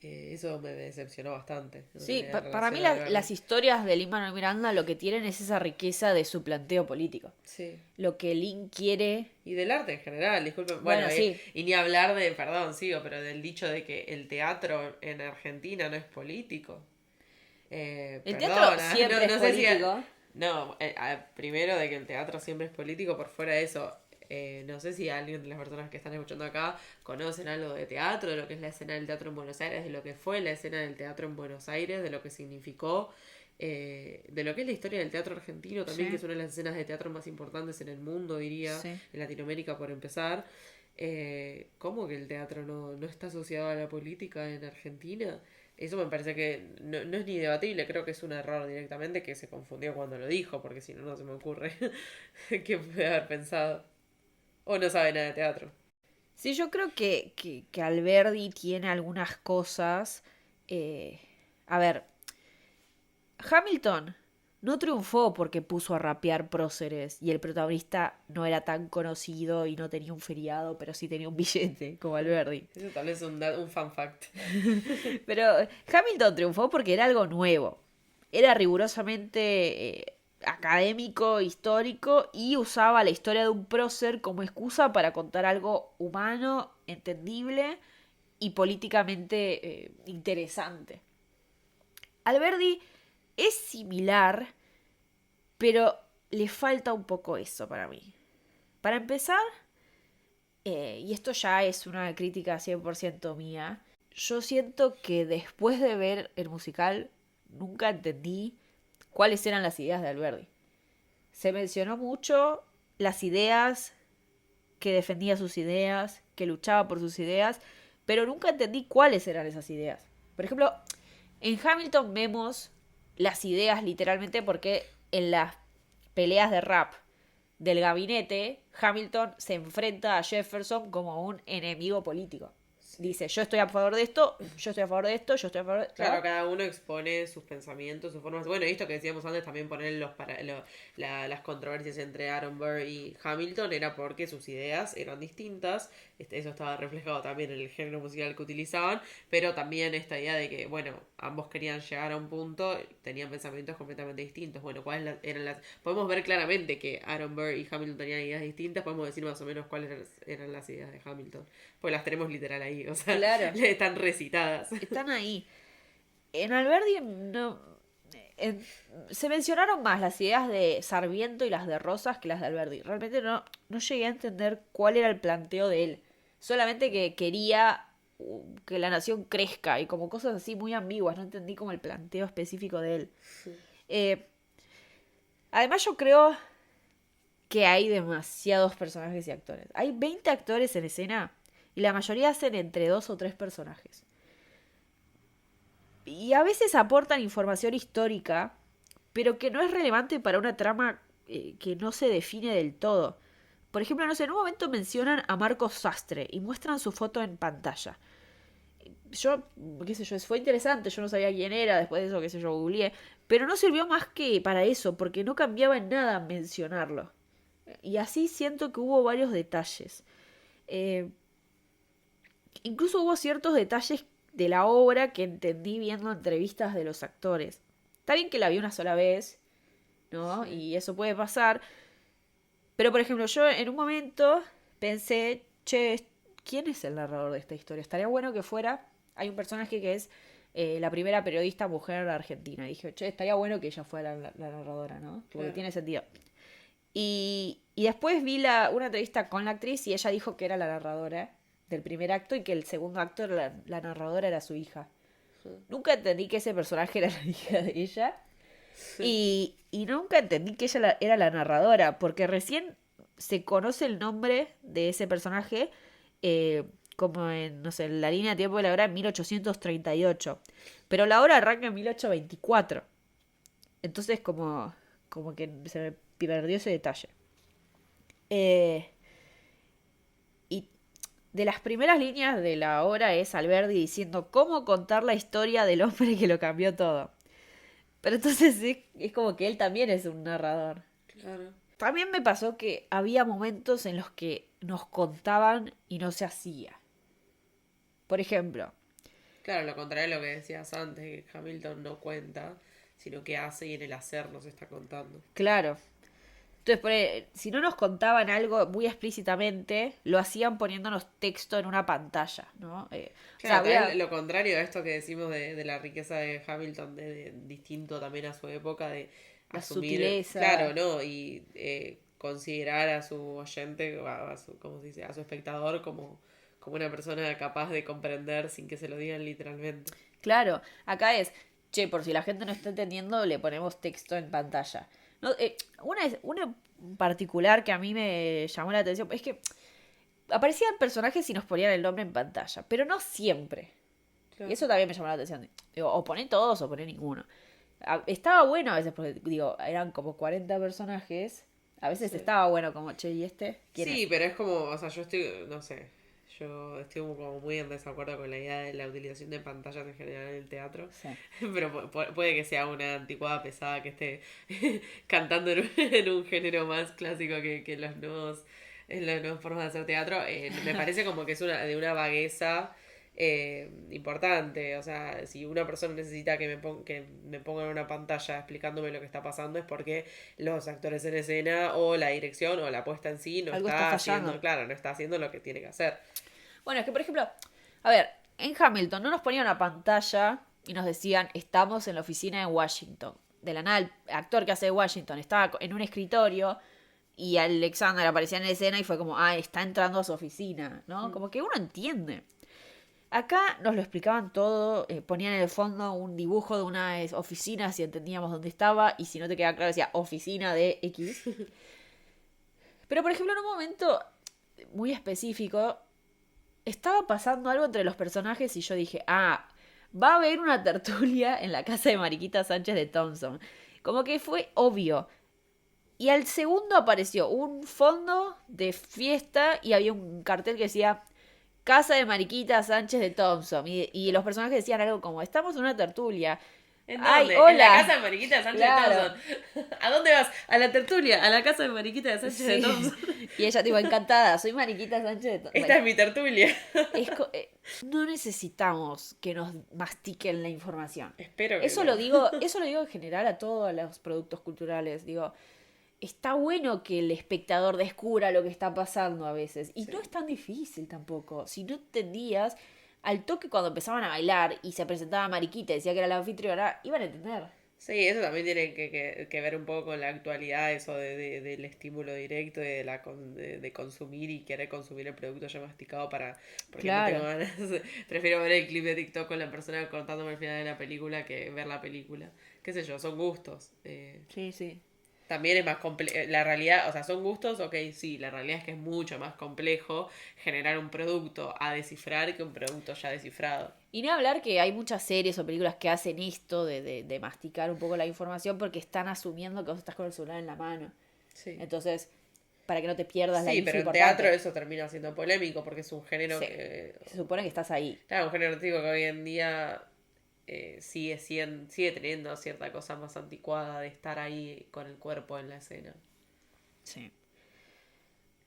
Eso me decepcionó bastante. Sí, La para mí relación de Alberti. las historias de Lin-Manuel Miranda lo que tienen es esa riqueza de su planteo político. Sí. Lo que Lin quiere... Y del arte en general, disculpen. Bueno, sí. Y ni hablar perdón, sigo, pero del dicho de que el teatro en Argentina no es político. El teatro siempre es político. Primero de que el teatro siempre es político, por fuera de eso. No sé si alguien de las personas que están escuchando acá conocen algo de teatro, de lo que es la escena del teatro en Buenos Aires, de lo que fue la escena del teatro en Buenos Aires, de lo que significó, de lo que es la historia del teatro argentino también, Sí. que es una de las escenas de teatro más importantes en el mundo, diría, Sí. en Latinoamérica por empezar. ¿Cómo que el teatro no está asociado a la política en Argentina? Eso me parece que no es ni debatible, creo que es un error directamente que se confundió cuando lo dijo, porque si no, no se me ocurre qué puede haber pensado. O no sabe nada de teatro. Sí, yo creo que Alberdi tiene algunas cosas. A ver, Hamilton no triunfó porque puso a rapear próceres y el protagonista no era tan conocido y no tenía un feriado, pero sí tenía un billete, como Alberdi. Eso tal vez es un fun fact. Pero Hamilton triunfó porque era algo nuevo. Era rigurosamente académico, histórico y usaba la historia de un prócer como excusa para contar algo humano, entendible y políticamente interesante. Alberdi es similar, pero le falta un poco eso para mí. Para empezar, y esto ya es una crítica 100% mía, yo siento que después de ver el musical nunca entendí cuáles eran las ideas de Alberdi. Se mencionó mucho las ideas, que defendía sus ideas, que luchaba por sus ideas, pero nunca entendí cuáles eran esas ideas. Por ejemplo, en Hamilton vemos las ideas literalmente porque en las peleas de rap del gabinete, Hamilton se enfrenta a Jefferson como un enemigo político. dice, yo estoy a favor de esto, yo estoy a favor de esto, yo estoy a favor de esto. Claro, cada uno expone sus pensamientos, sus formas. Bueno, y esto que decíamos antes, también poner las controversias entre Aaron Burr y Hamilton era porque sus ideas eran distintas. Eso estaba reflejado también en el género musical que utilizaban, pero también esta idea de que, bueno, ambos querían llegar a un punto, tenían pensamientos completamente distintos. Bueno, ¿cuáles eran las...? Podemos ver claramente que Aaron Burr y Hamilton tenían ideas distintas, podemos decir más o menos cuáles eran las ideas de Hamilton. Pues las tenemos literal ahí, o sea, Claro. están recitadas. Están ahí. En Alberdi se mencionaron más las ideas de Sarmiento y las de Rosas que las de Alberdi. Realmente no llegué a entender cuál era el planteo de él. Solamente que quería que la nación crezca y como cosas así muy ambiguas. No entendí como el planteo específico de él. Sí. Además yo creo que hay demasiados personajes y actores. Hay 20 actores en escena y la mayoría hacen entre 2 o 3 personajes. Y a veces aportan información histórica, pero que no es relevante para una trama que no se define del todo. Por ejemplo, no sé, en un momento mencionan a Marcos Sastre y muestran su foto en pantalla. Yo, qué sé yo, fue interesante, yo no sabía quién era, después de eso, qué sé yo, googleé. Pero no sirvió más que para eso, porque no cambiaba en nada mencionarlo. Y así siento que hubo varios detalles. Incluso hubo ciertos detalles de la obra que entendí viendo entrevistas de los actores. Está bien que la vi una sola vez, ¿no? Sí. Y eso puede pasar. Pero, por ejemplo, yo en un momento pensé, che, ¿quién es el narrador de esta historia? Estaría bueno que fuera... Hay un personaje que es la primera periodista mujer argentina. Y dije, che, estaría bueno que ella fuera la narradora, ¿no? Porque Claro. tiene sentido. Y después vi una entrevista con la actriz y ella dijo que era la narradora del primer acto y que el segundo acto la narradora era su hija. Nunca entendí que ese personaje era la hija de ella. Y nunca entendí que ella era la narradora, porque recién se conoce el nombre de ese personaje como en, no sé, la línea de tiempo de la hora en 1838. Pero la hora arranca en 1824. Entonces como que se me perdió ese detalle. Y de las primeras líneas de la obra es Alberdi diciendo cómo contar la historia del hombre que lo cambió todo. Pero entonces es como que él también es un narrador. Claro. También me pasó que había momentos en los que nos contaban y no se hacía. Por ejemplo, Claro, lo contrario de lo que decías antes, que Hamilton no cuenta, sino que hace y en el hacer nos está contando. claro. Entonces, si no nos contaban algo muy explícitamente, lo hacían poniéndonos texto en una pantalla, ¿no? Claro, también lo contrario a esto que decimos de la riqueza de Hamilton, de distinto también a su época, de La asumir, sutileza. claro, ¿no? Y considerar a su oyente, ¿cómo se dice? A su espectador como una persona capaz de comprender sin que se lo digan literalmente. Claro, acá es, che, por si la gente no está entendiendo, le ponemos texto en pantalla. No, una particular que a mí me llamó la atención es que aparecían personajes y nos ponían el nombre en pantalla, pero no siempre. Claro. Y eso también me llamó la atención. Digo, o poné todos o poné ninguno. Estaba bueno a veces porque, digo, eran como 40 personajes. A veces Sí. estaba bueno como, che, ¿y este? ¿Quién Sí, es? pero es como, o sea, yo estoy, no sé, yo estoy como muy en desacuerdo con la idea de la utilización de pantallas en general en el teatro. Sí. Pero puede que sea una anticuada pesada que esté cantando en un género más clásico que en las nuevas formas de hacer teatro. Me parece como que es de una vagueza importante. O sea, si una persona necesita que me pongan una pantalla explicándome lo que está pasando es porque los actores en escena o la dirección o la puesta en sí no Algo está está haciendo, fallando. claro, no está haciendo lo que tiene que hacer. Bueno, es que por ejemplo, a ver, en Hamilton no nos ponían una pantalla y nos decían, estamos en la oficina de Washington. De la nada, el actor que hace de Washington estaba en un escritorio y Alexander aparecía en la escena y fue como, está entrando a su oficina, ¿no? Como que uno entiende. Acá nos lo explicaban todo, ponían en el fondo un dibujo de una oficina si entendíamos dónde estaba y si no te quedaba claro decía oficina de X. Pero por ejemplo en un momento muy específico estaba pasando algo entre los personajes y yo dije, va a haber una tertulia en la casa de Mariquita Sánchez de Thompson. Como que fue obvio. Y al segundo apareció un fondo de fiesta y había un cartel que decía Casa de Mariquita Sánchez de Thompson. Y los personajes decían algo como, estamos en una tertulia. ¿En Ay, dónde? hola. En la casa de Mariquita de Sánchez Claro. de Thompson. ¿A dónde vas? A la tertulia, a la casa de Mariquita de Sánchez de Sí. Thompson. Y ella, tipo, encantada, soy Mariquita Sánchez de Thompson. Esta es mi tertulia. No necesitamos que nos mastiquen la información. Espero que Eso no. lo digo en general a todos los productos culturales. Digo, está bueno que el espectador descubra lo que está pasando a veces. Y no es tan difícil tampoco. Si no entendías, al toque cuando empezaban a bailar y se presentaba Mariquita y decía que era la anfitriona, iban a entender. Sí, eso también tiene que ver un poco con la actualidad, eso del estímulo directo, de consumir y querer consumir el producto ya masticado porque Claro. no tengo ganas. Prefiero ver el clip de TikTok con la persona contándome el final de la película que ver la película. Qué sé yo, son gustos. Sí, sí. También es más complejo, la realidad, o sea, son gustos, ok, sí, la realidad es que es mucho más complejo generar un producto a descifrar que un producto ya descifrado. Y no hablar que hay muchas series o películas que hacen esto de masticar un poco la información porque están asumiendo que vos estás con el celular en la mano. Sí. Entonces, para que no te pierdas la Sí, info pero en importante. teatro eso termina siendo polémico porque es un género Sí. que... Se supone que estás ahí. Claro, un género artístico que hoy en día sigue teniendo cierta cosa más anticuada de estar ahí con el cuerpo en la escena. Sí.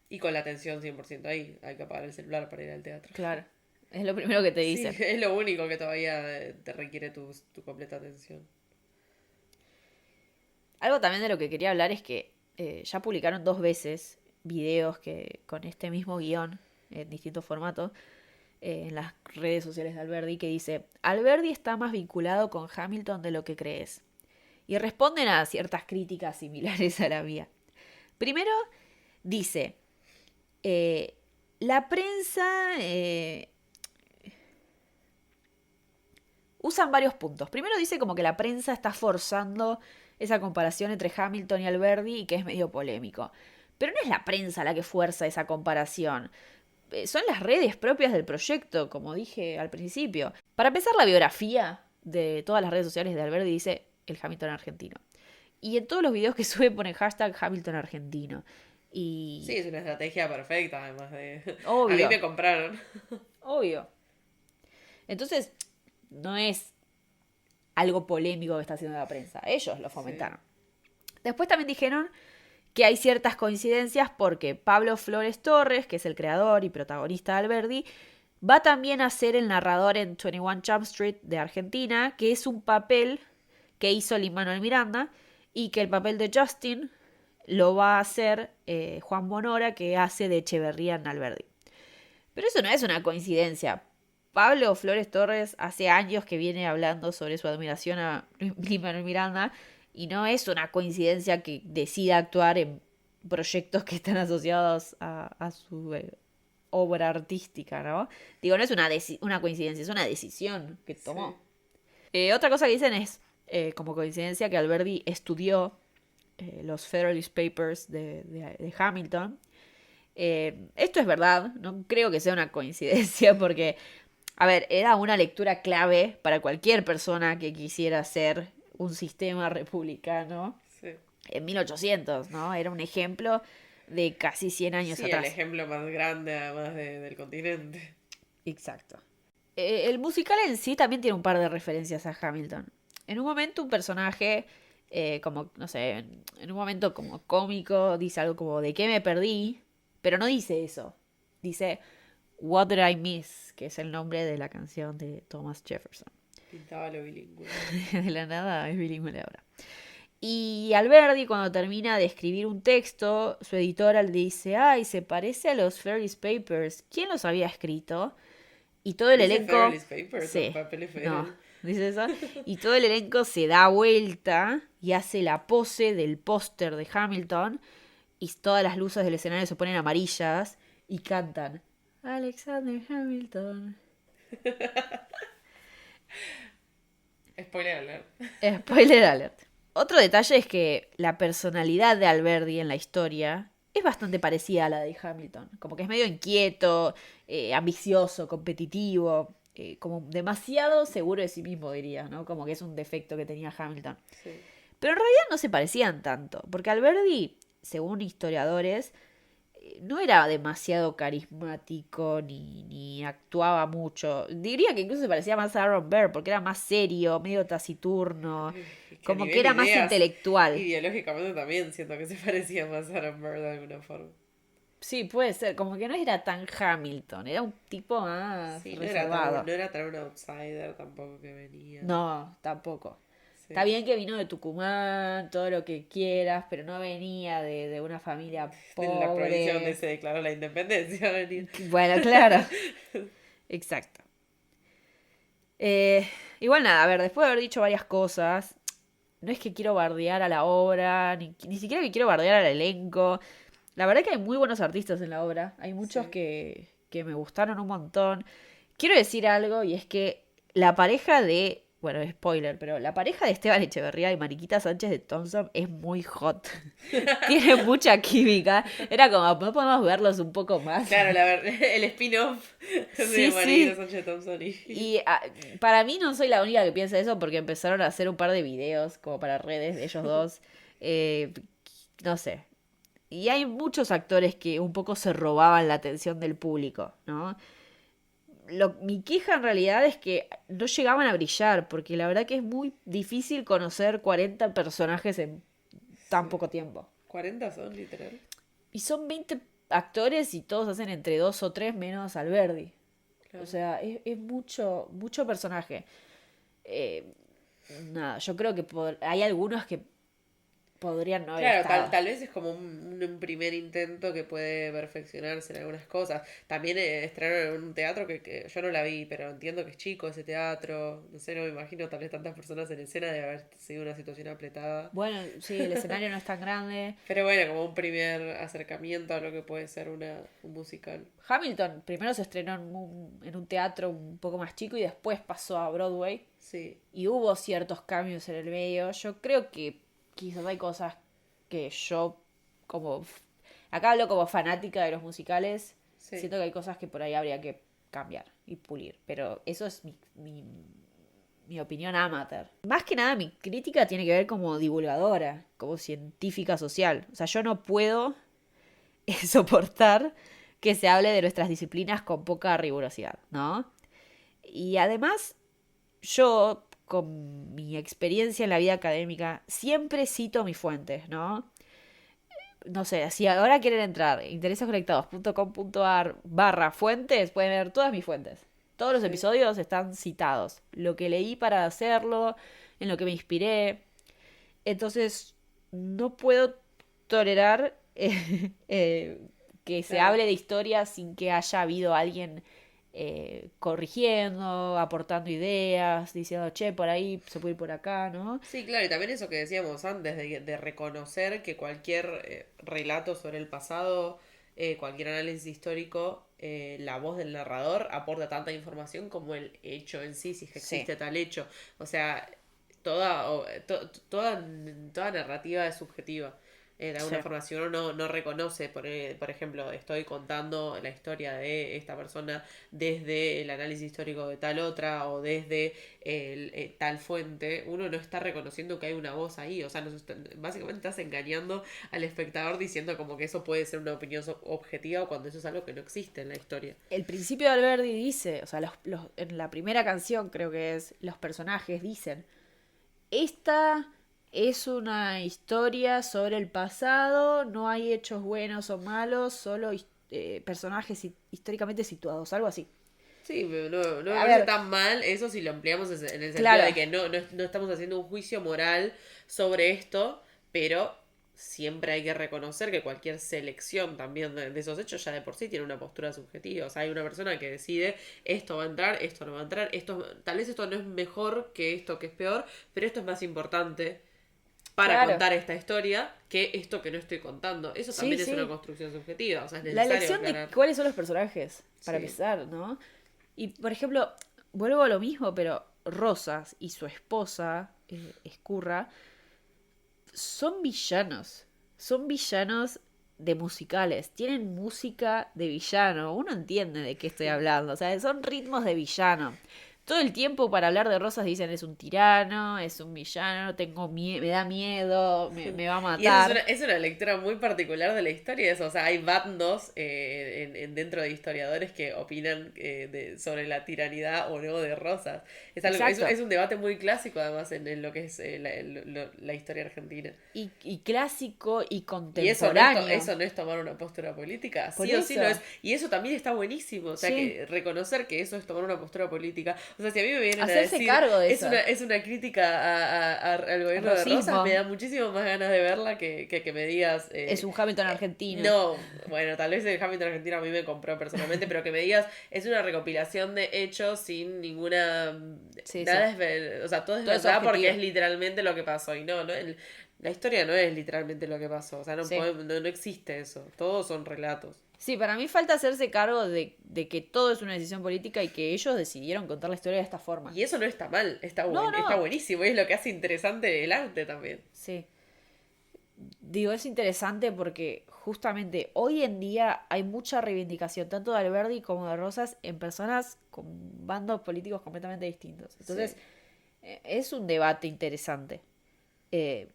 Y con la atención 100% ahí. Hay que apagar el celular para ir al teatro. Claro. Es lo primero que te Sí, dicen. es lo único que todavía te requiere tu completa atención. Algo también de lo que quería hablar es que ya publicaron 2 veces videos que con este mismo guión en distintos formatos en las redes sociales de Alberdi que dice: Alberdi está más vinculado con Hamilton de lo que crees. Y responden a ciertas críticas similares a la mía. Primero dice, la prensa usan varios puntos. Primero dice como que la prensa está forzando esa comparación entre Hamilton y Alberdi y que es medio polémico. Pero no es la prensa la que fuerza esa comparación. Son las redes propias del proyecto, como dije al principio. Para empezar, la biografía de todas las redes sociales de Alberdi dice el Hamilton argentino. Y en todos los videos que sube pone hashtag Hamilton argentino. Y... Sí, es una estrategia perfecta, además de... Obvio. A mí me compraron. Obvio. Entonces, no es algo polémico que está haciendo la prensa. Ellos lo fomentaron. Sí. Después también dijeron que hay ciertas coincidencias porque Pablo Flores Torres, que es el creador y protagonista de Alberdi, va también a ser el narrador en 21 Jump Street de Argentina, que es un papel que hizo Lin-Manuel Miranda, y que el papel de Justin lo va a hacer Juan Bonora, que hace de Echeverría en Alberdi. Pero eso no es una coincidencia. Pablo Flores Torres hace años que viene hablando sobre su admiración a Lin-Manuel Miranda y no es una coincidencia que decida actuar en proyectos que están asociados a su obra artística, ¿no? Digo, no es una coincidencia, es una decisión que tomó. Sí. Otra cosa que dicen es, como coincidencia, que Alberdi estudió los Federalist Papers de Hamilton. Esto es verdad, no creo que sea una coincidencia porque... A ver, era una lectura clave para cualquier persona que quisiera hacer un sistema republicano en 1800, ¿no? Era un ejemplo de casi 100 años atrás. Sí, el ejemplo más grande además del continente. Exacto. El musical en sí también tiene un par de referencias a Hamilton. En un momento un personaje, como, no sé, en un momento como cómico, dice algo como ¿de qué me perdí? Pero no dice eso. Dice... What Did I Miss, que es el nombre de la canción de Thomas Jefferson. Pintaba lo bilingüe. De la nada es bilingüe ahora. Y Alberdi, cuando termina de escribir un texto, su editora le dice, ay, se parece a los Federalist Papers. ¿Quién los había escrito? Y todo el elenco... Federalist Papers, sí, papeles federales. no, dice eso. Y todo el elenco se da vuelta y hace la pose del póster de Hamilton y todas las luces del escenario se ponen amarillas y cantan Alexander Hamilton. Spoiler alert. Spoiler alert. Otro detalle es que la personalidad de Alberdi en la historia es bastante parecida a la de Hamilton. Como que es medio inquieto, ambicioso, competitivo, como demasiado seguro de sí mismo, diría, ¿no? Como que es un defecto que tenía Hamilton. Sí. Pero en realidad no se parecían tanto, porque Alberdi, según historiadores, no era demasiado carismático ni actuaba mucho. Diría que incluso se parecía más a Aaron Burr porque era más serio, medio taciturno, Que a como que nivel era más ideas, intelectual. ideológicamente también siento que se parecía más a Aaron Burr de alguna forma. Sí, puede ser, como que no era tan Hamilton, era un tipo más Sí, reservado. no era tan un outsider tampoco que venía. No, tampoco. Está Sí. bien que vino de Tucumán, todo lo que quieras, pero no venía de una familia De la provincia donde pobre. se declaró la independencia venía. Bueno, claro. Exacto. Igual nada, a ver, después de haber dicho varias cosas, no es que quiero bardear a la obra, ni siquiera que quiero bardear al elenco. La verdad que hay muy buenos artistas en la obra, hay muchos Sí. que me gustaron un montón. Quiero decir algo y es que la pareja de, bueno, spoiler, pero la pareja de Esteban Echeverría y Mariquita Sánchez de Thompson es muy hot. Tiene mucha química. Era como, ¿no podemos verlos un poco más? Claro, el spin-off Sí, de Mariquita sí. Sánchez Thompson y... Y para mí no soy la única que piensa eso porque empezaron a hacer un par de videos como para redes de ellos dos. Eh, no sé. Y hay muchos actores que un poco se robaban la atención del público, ¿no? Mi queja en realidad es que no llegaban a brillar, porque la verdad que es muy difícil conocer 40 personajes en tan poco tiempo. 40 son, literal. Y son 20 actores y todos hacen entre 2 o 3 menos Alberdi. Claro. O sea, es mucho, mucho personaje. Eh, nada, yo creo que hay algunos que podrían no haber Claro, estado. tal vez es como un primer intento que puede perfeccionarse en algunas cosas. También estrenaron en un teatro que yo no la vi, pero entiendo que es chico ese teatro. No sé, no me imagino tal vez tantas personas en escena de haber sido una situación apretada. Bueno, sí, el escenario no es tan grande. Pero bueno, como un primer acercamiento a lo que puede ser un musical. Hamilton primero se estrenó en un teatro un poco más chico y después pasó a Broadway. Sí, Y hubo ciertos cambios en el medio. Yo creo que quizás hay cosas que yo, como. Acá hablo como fanática de los musicales. sí. Siento que hay cosas que por ahí habría que cambiar y pulir. Pero eso es mi opinión amateur. Más que nada, mi crítica tiene que ver como divulgadora, como científica social. O sea, yo no puedo soportar que se hable de nuestras disciplinas con poca rigurosidad, ¿no? Y además, yo, con mi experiencia en la vida académica, siempre cito mis fuentes, ¿no? No sé, si ahora quieren entrar interesesconectados.com.ar/fuentes, pueden ver todas mis fuentes. Todos los Sí. episodios están citados. Lo que leí para hacerlo, en lo que me inspiré. Entonces, no puedo tolerar que se Claro. hable de historia sin que haya habido alguien corrigiendo, aportando ideas, diciendo, che, por ahí se puede ir por acá, ¿no? Sí, claro, y también eso que decíamos antes, de reconocer que cualquier relato sobre el pasado, cualquier análisis histórico, la voz del narrador aporta tanta información como el hecho en sí, si es que Sí. existe tal hecho. O sea, toda narrativa es subjetiva. De alguna Sí. forma, si uno no reconoce, por ejemplo, estoy contando la historia de esta persona desde el análisis histórico de tal otra o desde tal fuente, uno no está reconociendo que hay una voz ahí. O sea, básicamente estás engañando al espectador diciendo como que eso puede ser una opinión objetiva cuando eso es algo que no existe en la historia. El principio de Alberdi dice, o sea, en la primera canción creo que es, los personajes dicen, esta es una historia sobre el pasado, no hay hechos buenos o malos, solo personajes históricamente situados, algo así. Sí, pero no me A parece ver, tan mal eso si lo empleamos en el sentido claro. de que no estamos haciendo un juicio moral sobre esto, pero siempre hay que reconocer que cualquier selección también de esos hechos ya de por sí tiene una postura subjetiva. O sea, hay una persona que decide esto va a entrar, esto no va a entrar, tal vez esto no es mejor que esto que es peor, pero esto es más importante para Claro. contar esta historia que esto que no estoy contando. Eso Sí, también es sí. una construcción subjetiva. O sea, es La necesario elección de aclarar. cuáles son los personajes, para Sí. empezar, ¿no? Y, por ejemplo, vuelvo a lo mismo, pero Rosas y su esposa, Escurra, son villanos. Son villanos de musicales. Tienen música de villano. Uno entiende de qué estoy hablando. O sea, son ritmos de villano. todo el tiempo para hablar de Rosas dicen es un tirano, es un villano, me da miedo, me va a Y esa matar. es una lectura muy particular de la historia. Eso. O sea, hay bandos dentro de historiadores que opinan sobre la tiranidad o no de Rosas. Exacto. Es un debate muy clásico, además, en lo que es la historia argentina. Y clásico y Y contemporáneo. eso no es tomar una postura política, Por sí o sí eso. lo es. Y eso también está buenísimo, o sea, Sí. que reconocer que eso es tomar una postura política. O sea, si a mí me vienen a Hacerse decir, cargo de eso. es una crítica al gobierno de Rosas, Racismo. me da muchísimo más ganas de verla que me digas... Es un Hamilton argentino. no, bueno, tal vez el Hamilton argentino a mí me compró personalmente, pero que me digas, es una recopilación de hechos sin ninguna... Sí, nada sí. o sea, todo es Todo es verdad porque objetivo. es literalmente lo que pasó. Y no, la historia no es literalmente lo que pasó, o sea, Sí. no existe eso, todos son relatos. Sí, para mí falta hacerse cargo de que todo es una decisión política y que ellos decidieron contar la historia de esta forma. Y eso no está mal, No, está no. buenísimo, y es lo que hace interesante el arte también. Sí. Digo, es interesante porque justamente hoy en día hay mucha reivindicación, tanto de Alberdi como de Rosas, en personas con bandos políticos completamente distintos. Entonces, Sí. es un debate interesante. Eh,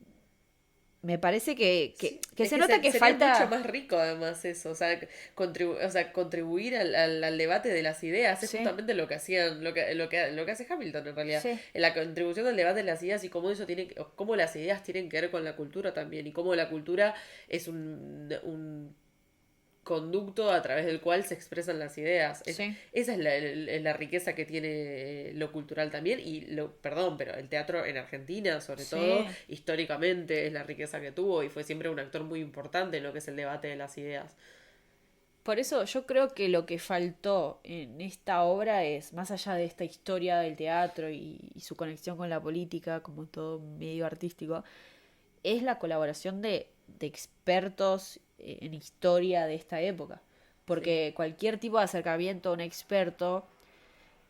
Me parece que Es se nota que sería falta... mucho más rico además eso, o sea, o sea contribuir al debate de las ideas es Sí. justamente lo que hacían, lo que hace Hamilton en realidad. Sí. En la contribución del debate de las ideas y cómo cómo las ideas tienen que ver con la cultura también, y cómo la cultura es un conducto a través del cual se expresan las ideas. Sí. Esa es la riqueza que tiene lo cultural también y perdón, pero el teatro en Argentina, sobre Sí. todo, históricamente es la riqueza que tuvo y fue siempre un actor muy importante en lo que es el debate de las ideas. Por eso yo creo que lo que faltó en esta obra es, más allá de esta historia del teatro y su conexión con la política, como todo medio artístico, es la colaboración de expertos en historia de esta época. Porque cualquier tipo de acercamiento a un experto,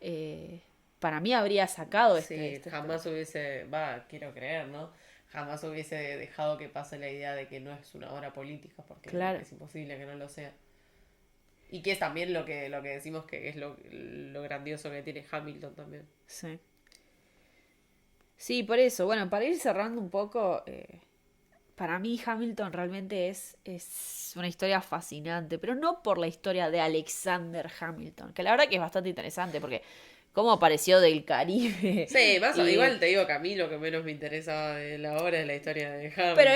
eh, para mí habría sacado Sí, jamás hubiese, quiero creer, ¿no? Jamás hubiese dejado que pase la idea de que no es una obra política, porque Claro. es imposible que no lo sea. Y que es también lo que decimos que es lo grandioso que tiene Hamilton también. Sí. Sí, por eso. Bueno, para ir cerrando un poco, para mí Hamilton realmente es una historia fascinante, pero no por la historia de Alexander Hamilton, que la verdad que es bastante interesante, porque cómo apareció del Caribe. Sí, más y- igual te digo que a mí lo que menos me interesaba de la obra es la historia de Hamilton. Pero a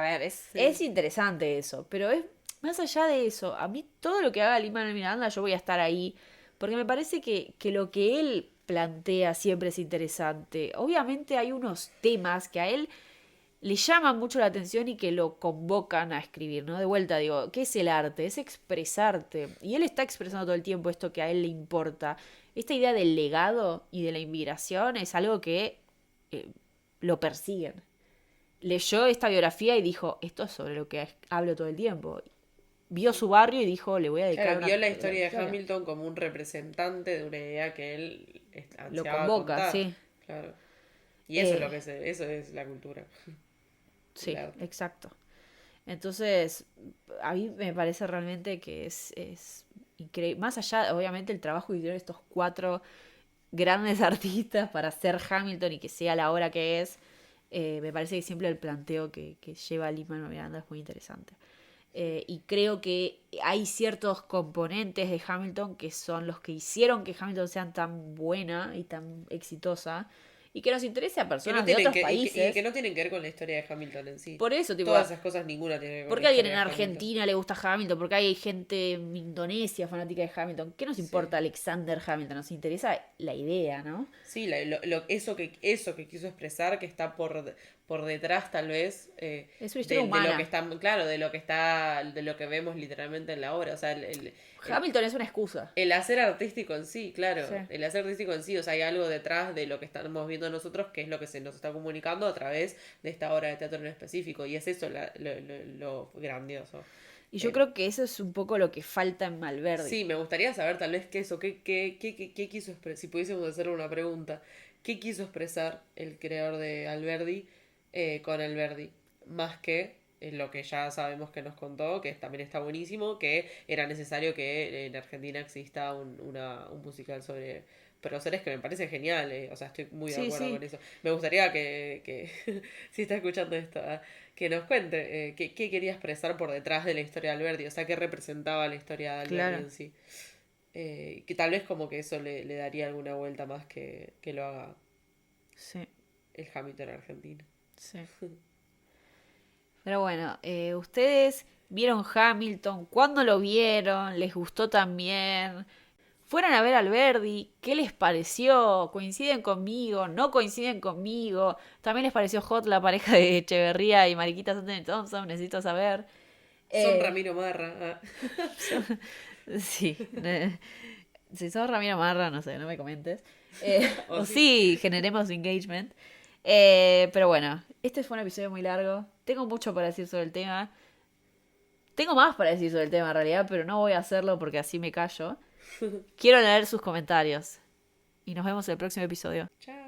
ver, Sí. es interesante eso, pero es más allá de eso, a mí todo lo que haga Lin-Manuel Miranda yo voy a estar ahí, porque me parece que lo que él plantea siempre es interesante. Obviamente hay unos temas que a él le llaman mucho la atención y que lo convocan a escribir, ¿no? De vuelta digo, ¿qué es el arte? Es expresarte. Y él está expresando todo el tiempo esto que a él le importa. Esta idea del legado y de la inmigración es algo que lo persiguen. Leyó esta biografía y dijo, esto es sobre lo que hablo todo el tiempo. Vio su barrio y dijo, le voy a dedicar Claro, una vio la historia de Hamilton como un representante de una idea que él Lo ansiaba convoca, contar. sí. Claro. Y eso es Eh, lo que eso es la cultura. Sí, El arte. exacto. Entonces, a mí me parece realmente que es increíble. Más allá, obviamente, el trabajo que hicieron estos cuatro grandes artistas para hacer Hamilton y que sea la obra que es, me parece que siempre el planteo que lleva Lin-Manuel Miranda es muy interesante. Y creo que hay ciertos componentes de Hamilton que son los que hicieron que Hamilton sea tan buena y tan exitosa y que nos interese a Que personas no de tienen otros países. y que no tienen que ver con la historia de Hamilton en sí. Por eso, tipo, Todas esas cosas ninguna tiene que ver con ¿por la qué a alguien en historia de Hamilton. Argentina le gusta Hamilton? ¿Por qué hay gente en Indonesia fanática de Hamilton? ¿Qué nos Sí. importa Alexander Hamilton? Nos interesa la idea, ¿no? Sí, eso que quiso expresar que está por detrás tal vez Es una historia de humana. lo que está, claro, de lo que vemos literalmente en la obra, o sea, Hamilton es una excusa. el hacer artístico en sí, claro, Sí. el hacer artístico en sí, o sea, hay algo detrás de lo que estamos viendo nosotros que es lo que se nos está comunicando a través de esta obra de teatro en específico y es eso lo grandioso. Y yo creo que eso es un poco lo que falta en Malverde. Sí, me gustaría saber tal vez qué quiso expresar, si pudiésemos hacer una pregunta, ¿qué quiso expresar el creador de Alberdi con Alberdi? Más que lo que ya sabemos que nos contó, que también está buenísimo, que era necesario que en Argentina exista un musical sobre próceres que me parecen geniales. O sea, estoy muy de Sí, acuerdo sí. con eso. Me gustaría que si está escuchando esto, que nos cuente qué quería expresar por detrás de la historia de Alberti. O sea, qué representaba la historia de Alberti Claro. en sí. Que tal vez como que eso le daría alguna vuelta más que lo haga Sí, el Hamilton argentino. sí. Pero bueno, ¿ustedes vieron Hamilton? ¿Cuándo lo vieron? ¿Les gustó también? ¿Fueron a ver a Alberdi? ¿Qué les pareció? ¿Coinciden conmigo? ¿No coinciden conmigo? ¿También les pareció hot la pareja de Echeverría y Mariquita Sánchez Thompson? Necesito saber. Son Eh, Ramiro Marra. sí. Si sos Ramiro Marra, no sé, no me comentes. O O sí. sí, generemos engagement. Pero bueno, este fue un episodio muy largo. Tengo mucho para decir sobre el tema. Tengo más para decir sobre el tema en realidad, pero no voy a hacerlo porque así me callo. Quiero leer sus comentarios. Y nos vemos en el próximo episodio. Chao.